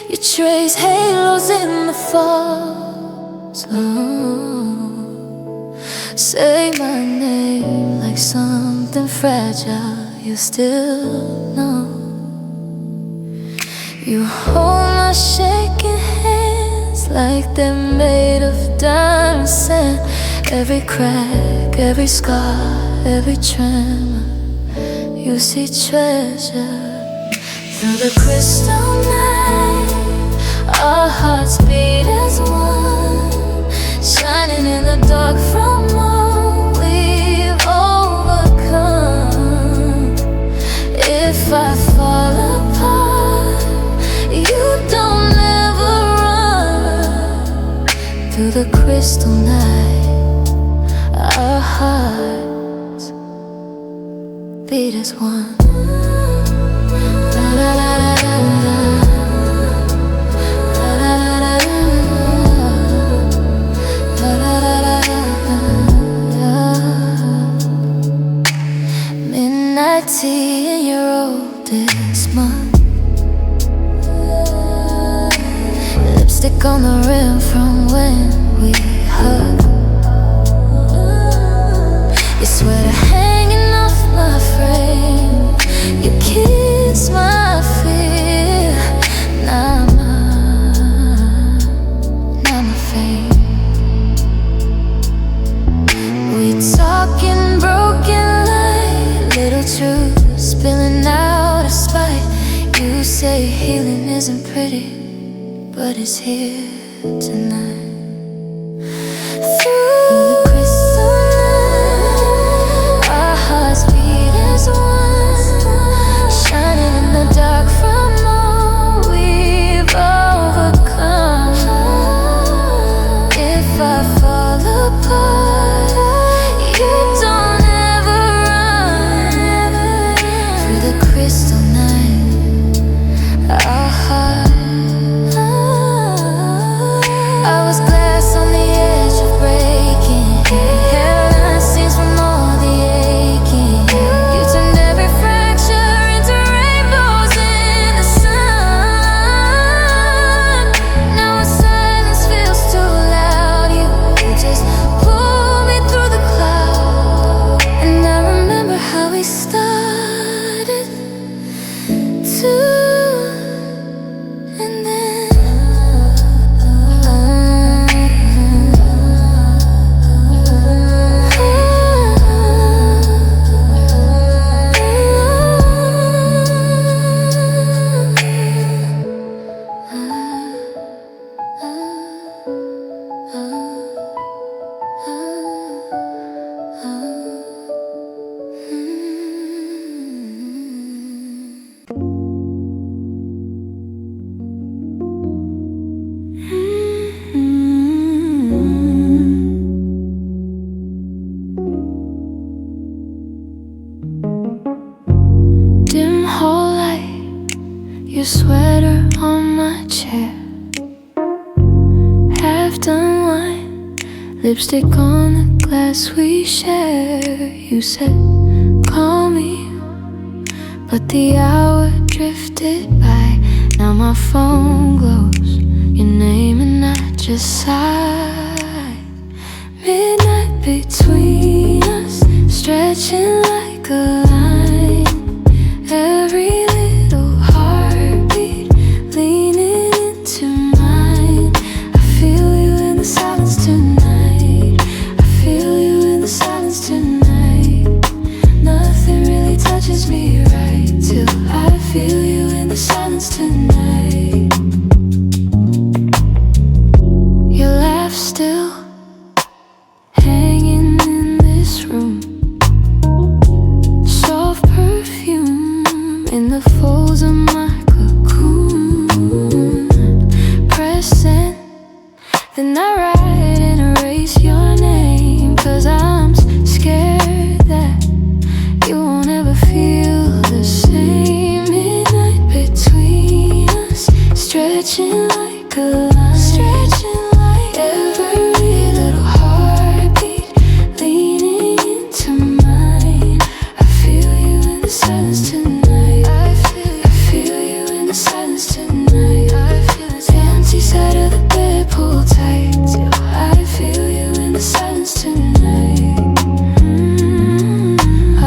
You trace halos in the falls. Say my name like something fragile you still know. You hold my shaking hands like they're made of diamond sand. Every crack, every scar, every tremor, you see treasure. Through the crystal night, our hearts beat as one, shining in the dark from all we've overcome. If I fall apart, you don't ever run. Through the crystal night, our hearts beat as one. Midnight tea in your oldest month, lipstick on the rim from when we hugged, your sweater hanging off my frame, you kiss my fear. Now my fame. We talking broken light, little truth spilling out of spite. You say healing isn't pretty, but it's here tonight. Through the crystal night, our hearts beat as one, shining in the dark from all we've overcome. If I fall apart, you don't ever run. Through the crystal night, our hearts. I was glass on the edge of breaking, hairline seams from all the aching. You turned every fracture into rainbows in the sun. Now when silence feels too loud, you just pull me through the cloud. And I remember how we started to, and then sweater on my chair. Half done wine, lipstick on the glass we share. You said, call me, but the hour drifted by. Now my phone glows, your name, and I just sigh. Midnight between us, stretching like a line. Every little heartbeat leaning into mine. I feel you in the silence tonight. I feel you in the silence tonight. Nothing really touches me right till I feel you in the silence tonight. Your laugh still hanging in this room. Soft perfume in the folds of my cocoon. Press send, then I write and erase your name. 'Cause I'm scared that you won't ever feel the same. Midnight between us, stretching like a line. Stretching like every little heartbeat leaning into mine. I feel you in the silence tonight. I feel you in the silence tonight. I feel the empty side of the bed pull tight till I feel you in the silence tonight.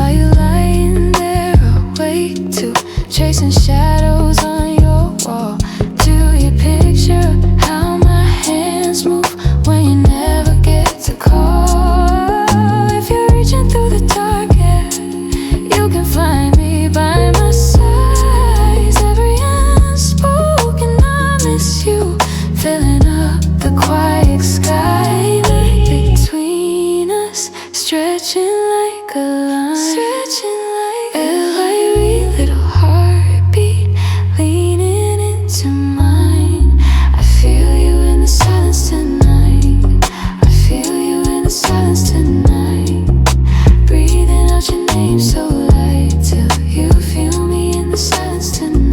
Are you lying there awake too, chasing shadows on your wall? Do you picture how my hands move when you never get to call? If you're reaching through the dark air, you can find me by my side. Every unspoken I miss you, filling up the quiet sky. Between us, stretching like a line. Stretching like every little heartbeat leaning into mine. I feel you in the silence tonight. I feel you in the silence tonight. Breathing out your name so light till you feel me in the silence tonight.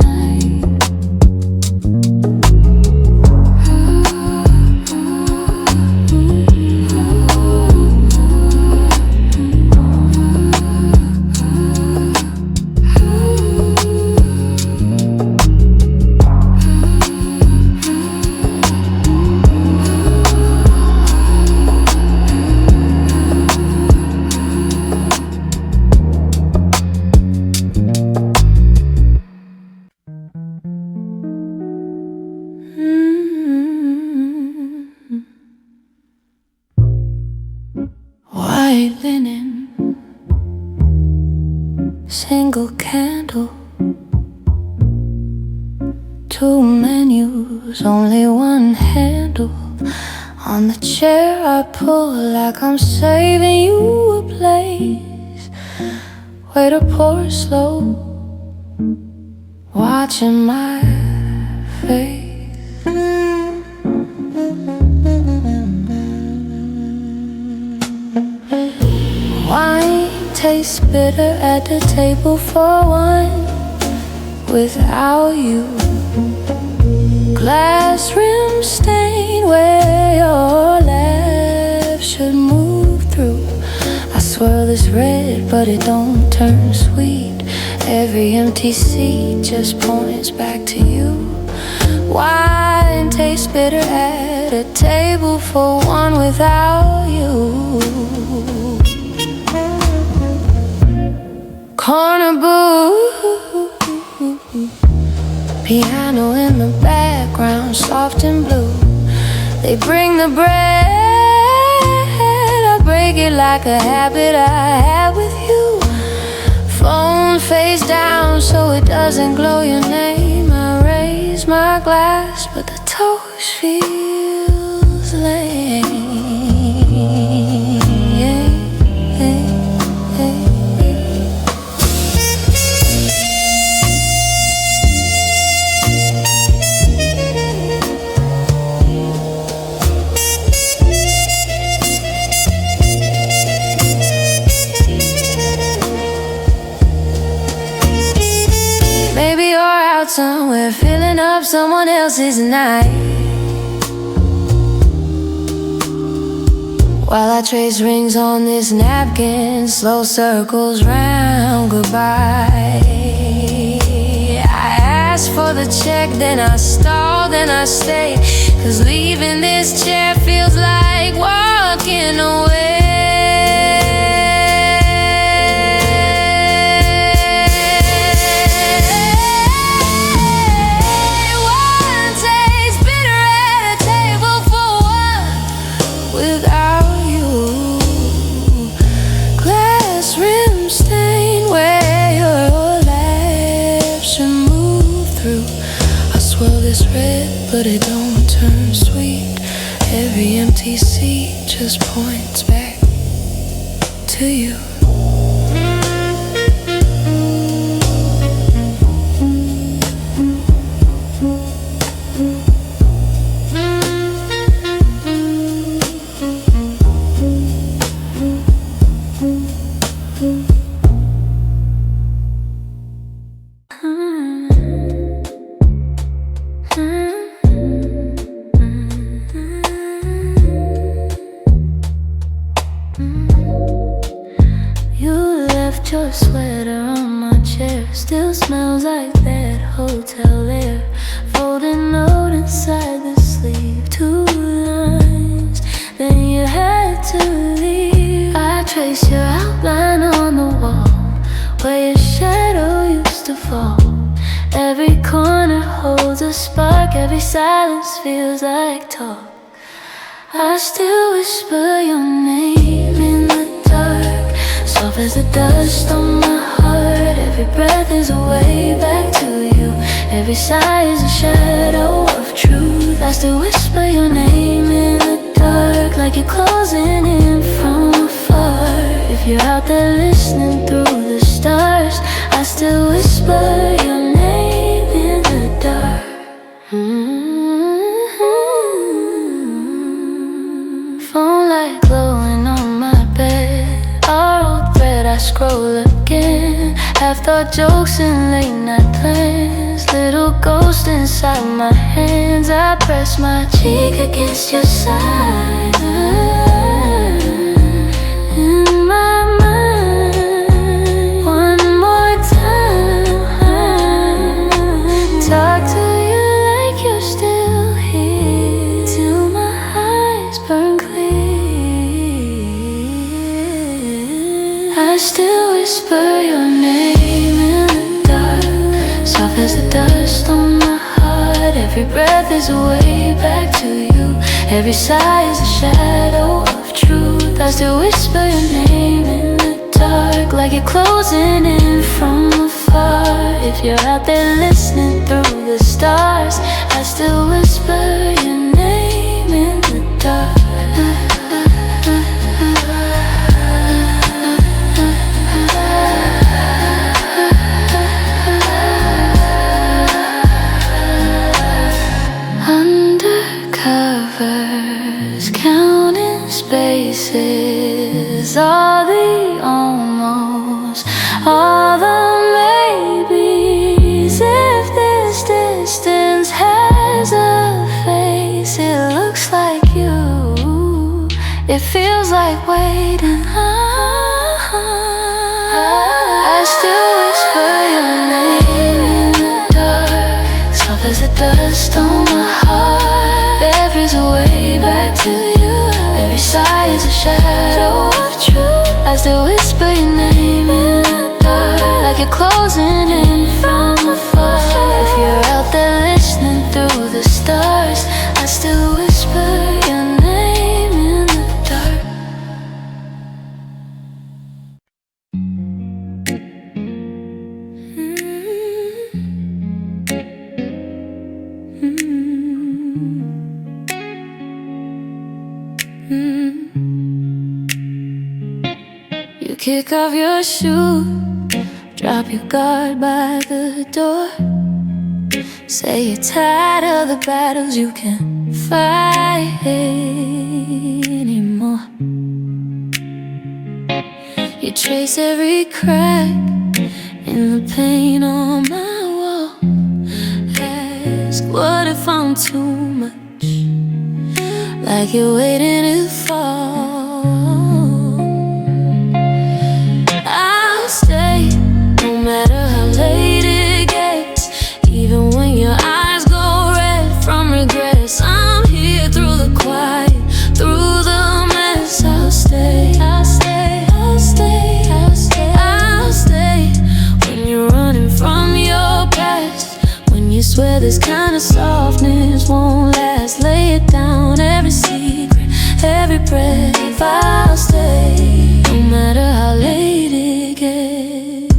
White linen, single candle, two menus, only one handle. On the chair I pull like I'm saving you a place. Waiter pour slow, watching my face. Wine tastes bitter at the table for one without you. Glass rim stain where your laugh should move through. I swirl this red but it don't turn sweet. Every empty seat just points back to you. Wine tastes bitter at a table for one without you. Corner booth, piano in the background, soft and blue. They bring the bread, I break it like a habit I have with you. Phone face down so it doesn't glow your name. I raise my glass but the toast feels lame. Maybe you're out somewhere filling up someone else's night, while I trace rings on this napkin, slow circles round goodbye. I asked for the check, then I stalled, then I stayed, 'cause leaving this chair feels like walking away. One tastes bitter at a table for one without you. Glass rim stain where your laugh should move through. I swirl this red, but it don't turn sweet. Every empty seat just points back to you. Your sweater on my chair still smells like that hotel air. Folded note inside the sleeve, 2 lines, then you had to leave. I trace your outline on the wall where your shadow used to fall. Every corner holds a spark, every silence feels like talk. I still whisper your name in the dark, soft as the dust on my heart. Every breath is a way back to you. Every sigh is a shadow of truth. I still whisper your name in the dark, like you're closing in from afar. If you're out there listening through the stars, I still whisper your name in the dark. Phone light glowing on my bed, our old thread I scroll again. Half-thought jokes and late night plans, little ghost inside my hands. I press my cheek against your side. In my mind, one more time. Talk to you like you're still here, till my eyes burn clear. I still whisper your name in the dark, soft as the dust on my heart. Every breath is a way back to you. Every sigh is a shadow of truth. I still whisper your name in the dark, like you're closing in from afar. If you're out there listening through the stars, I still whisper your name in the dark. Undercovers, counting spaces, all the almost, all the maybes. If this distance has a face, it looks like you. It feels like waiting. I still whisper your name in the dark, soft as the dust on my heart. Every's a way back to you. Every sigh is a shadow of truth. I still whisper your name in the dark, like you're closing in from afar. If you're out there listening through the stars, I still whisper your name in the dark. You kick off your shoe, drop your guard by the door. Say you're tired of the battles you can't fight anymore. You trace every crack in the paint on my wall. what if I'm too much? Like you're waiting to fall. I'll stay, no matter how late it gets. Even when your eyes go red from regrets, I'm here through the quiet, through the mess. I'll stay, I'll stay, I'll stay, I'll stay, I'll stay. When you're running from your past, when you swear this kind of softness won't last, lay it down, every secret, every breath. I'll stay, no matter how late it gets.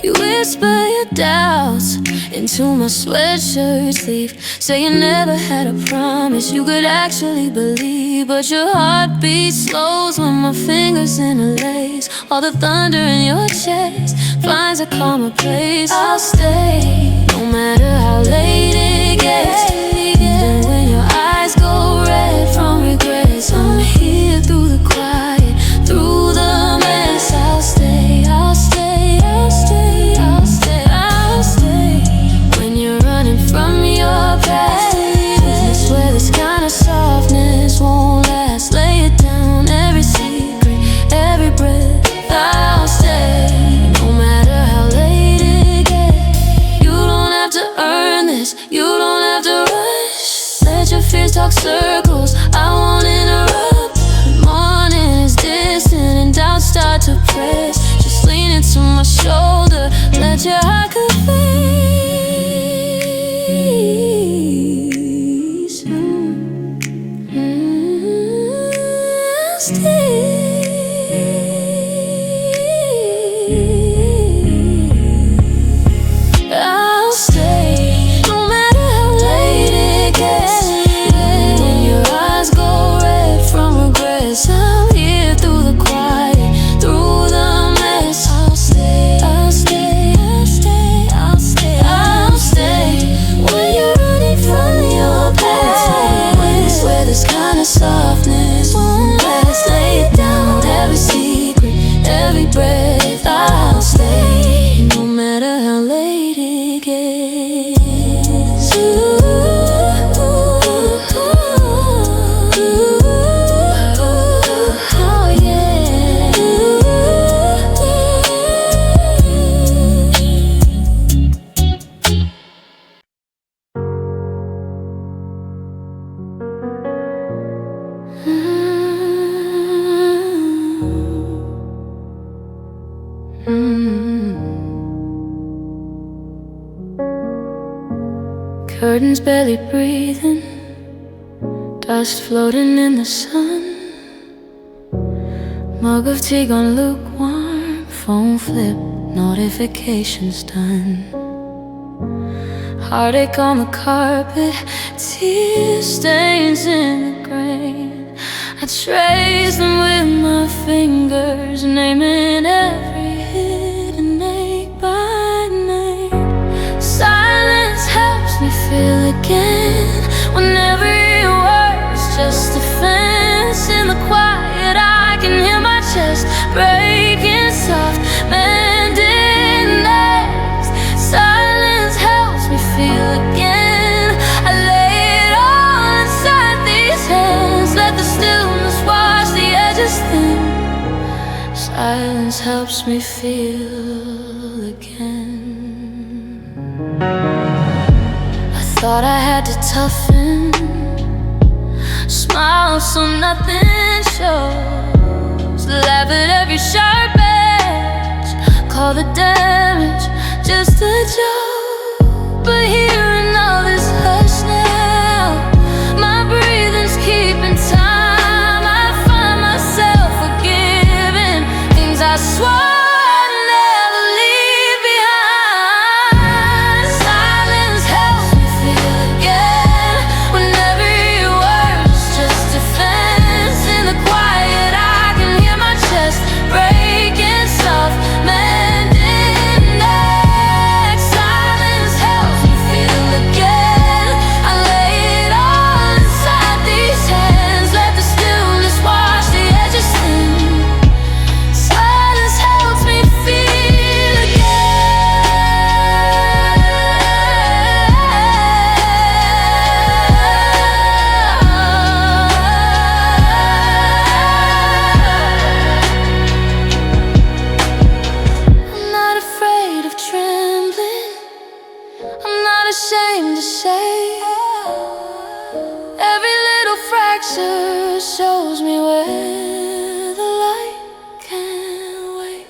You whisper your doubts into my sweatshirt sleeve, say you never had a promise you could actually believe. But your heartbeat slows when my fingers interlace. All the thunder in your chest finds a calmer place. I'll stay, no matter how late it gets. Even when your eyes go red from regrets, I'm here through the quiet, through the mess. I'll stay, I'll stay, I'll stay, I'll stay, I'll stay. When you're running from your past, I swear this kind of softness won't last. Lay it down, every secret, every breath. I'll stay, no matter how late it gets. You don't have to earn this, you don't have to rush. Let your fears talk circles, I won't interrupt. The morning is distant and doubts start to press. Just lean into my shoulder, let your heart confess. I'll stay. I'll stay, no matter how late it gets. When your eyes go red from regrets, I'm here through the quiet, through the mess. I'll stay, I'll stay, I'll stay, I'll stay, I'll stay. When you're running from your past, when you swear this kind of softness won't last, lay it down, every secret, every breath. I'll stay, no matter how late it gets. Oh yeah. Curtains barely breathing, dust floating in the sun. Mug of tea gone lukewarm, phone flip, notifications done. Heartache on the carpet, tear stains in the grain. I trace them with my fingers, naming every hidden ache by name. Silence helps me feel again, when every word's just a fence. In the quiet I can hear my chest breaking soft, mending next. Silence helps me feel again. I lay it all inside these hands, let the stillness wash the edges thin. Silence helps me feel again. I thought I had to toughen, smile so nothing shows, laugh at every sharp edge, call the damage just a joke. But hearing all this hush now, my breathing's keeping time. I find myself forgiving things I swore I'd never leave behind. Silence helps me feel again, when every word's just a fence. In the quiet I can hear my chest breaking soft, mending next. Silence helps me feel ashamed to say. Every little fracture shows me where the light can wait.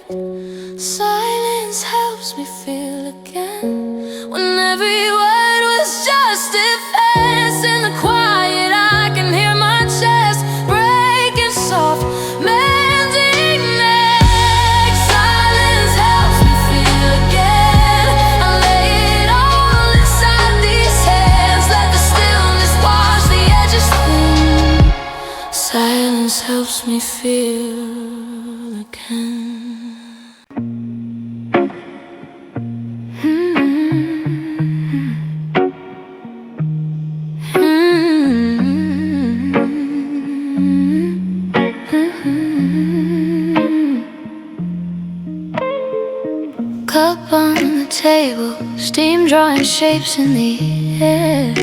Silence helps me feel again when every word was just defense. In the quiet I can hear my chest breaking soft, mending next. Silence helps me feel again. I lay it all inside these hands. Let the stillness wash the edges clean. Silence helps me feel again. Cup on the table, steam drawing shapes in the air.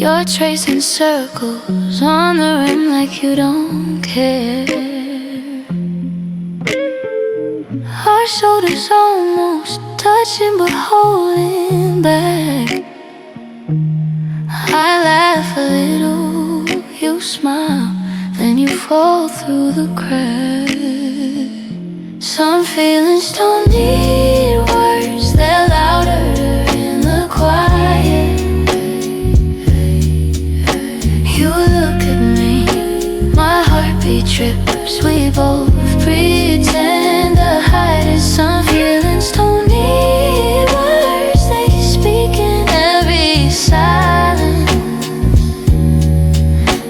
You're tracing circles on the rim like you don't care. Our shoulders almost touching but holding back. I laugh a little, you smile, then you fall through the cracks. Some feelings don't need words, they're louder in the quiet. You look at me, my heartbeat trips, we both pretend to hide it. Some feelings don't need words, they speak in every silence.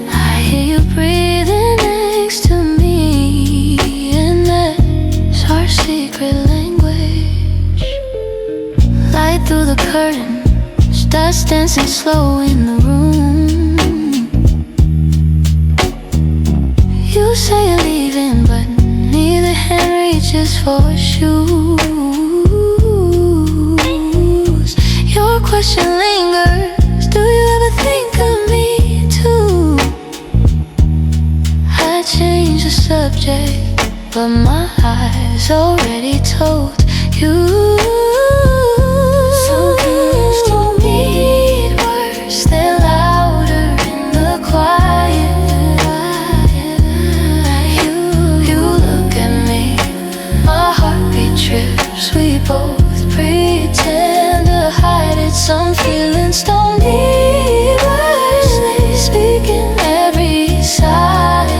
I hear you breathing next to me, and that's our secret language. Light through the curtains, dust dancing slow in the room. You say you're leaving, but neither hand reaches for shoes. Your question lingers, do you ever think of me too? I change the subject, but my eyes already told you. Some things don't need words, they're louder in the quiet. You look at me, my heartbeat trips, we both pretend to hide it. Some feelings don't need words, they speak in every silence.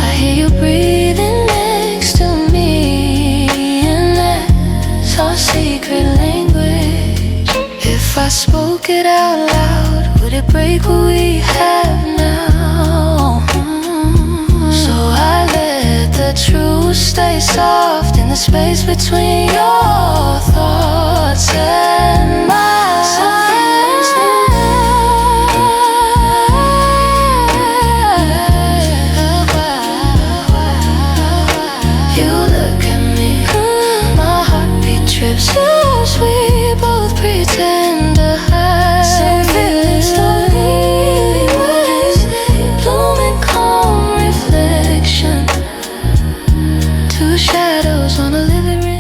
I hear you breathing next to me, and that's our secret language. If I spoke it out loud, would it break what we have now? So I let the truth stay soft in the space between your thoughts and mine. You look at me, my heartbeat trips, yes, we both pretend to hide. Some feelings don't need words, they bloom in calm reflection. Two shadows on a living room.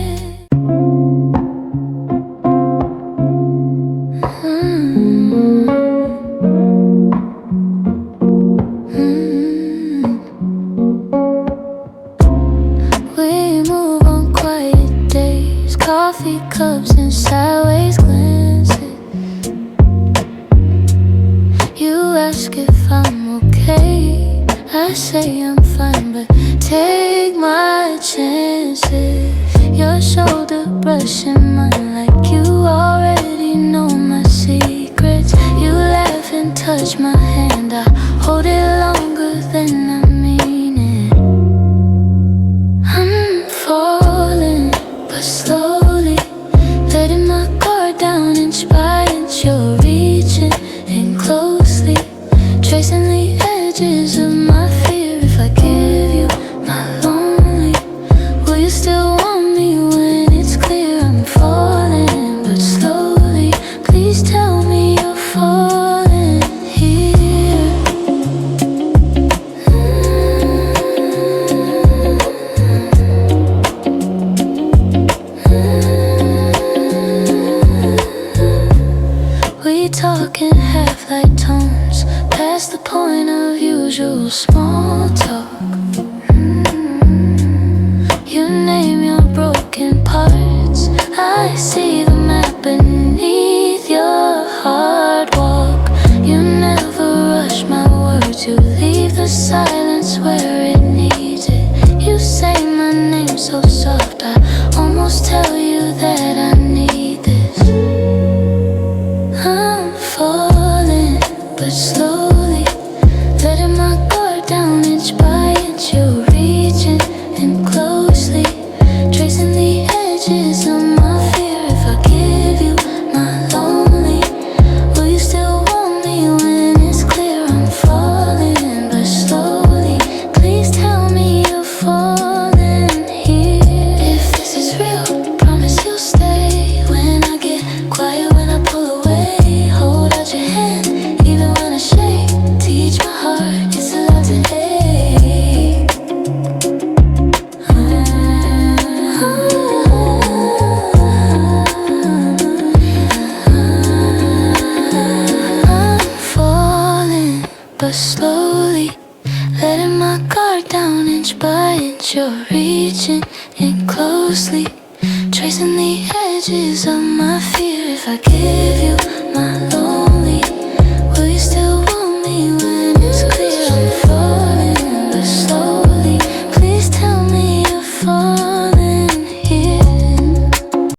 We move on quiet days, coffee cups and sideways glances. You ask if I'm okay, I say I'm fine, but take my chances. Your shoulder brushing mine like you already know my secrets. You laugh and touch my hand, I hold it longer than I mean it. I'm falling, but slowly, letting my guard down inch by inch. You're reaching in closely, tracing the edges of my fear. If I give you my lonely, will you still want me when it's clear I'm falling? But slowly, please tell me you're falling here. no small talk. You name your broken parts, I see the map beneath your hard walk. You never rush my words, you leave the silence where it needs it. You say my name so soft, I almost tell you that I need this. I'm falling, but slowly, letting my guard down inch by inch. You're reaching in closely, tracing the edges of my fear. If I give you my lonely, will you still want me when it's clear I'm falling, but slowly? Please tell me you're falling here. If this is real, promise you'll stay. When I get quiet, when I pull away, hold out your hand, even when I shake. Teach my heart it's allowed to ache. I'm falling, but slowly, letting my guard down inch by inch. You're reaching in closely, tracing the edges of my fear. If I give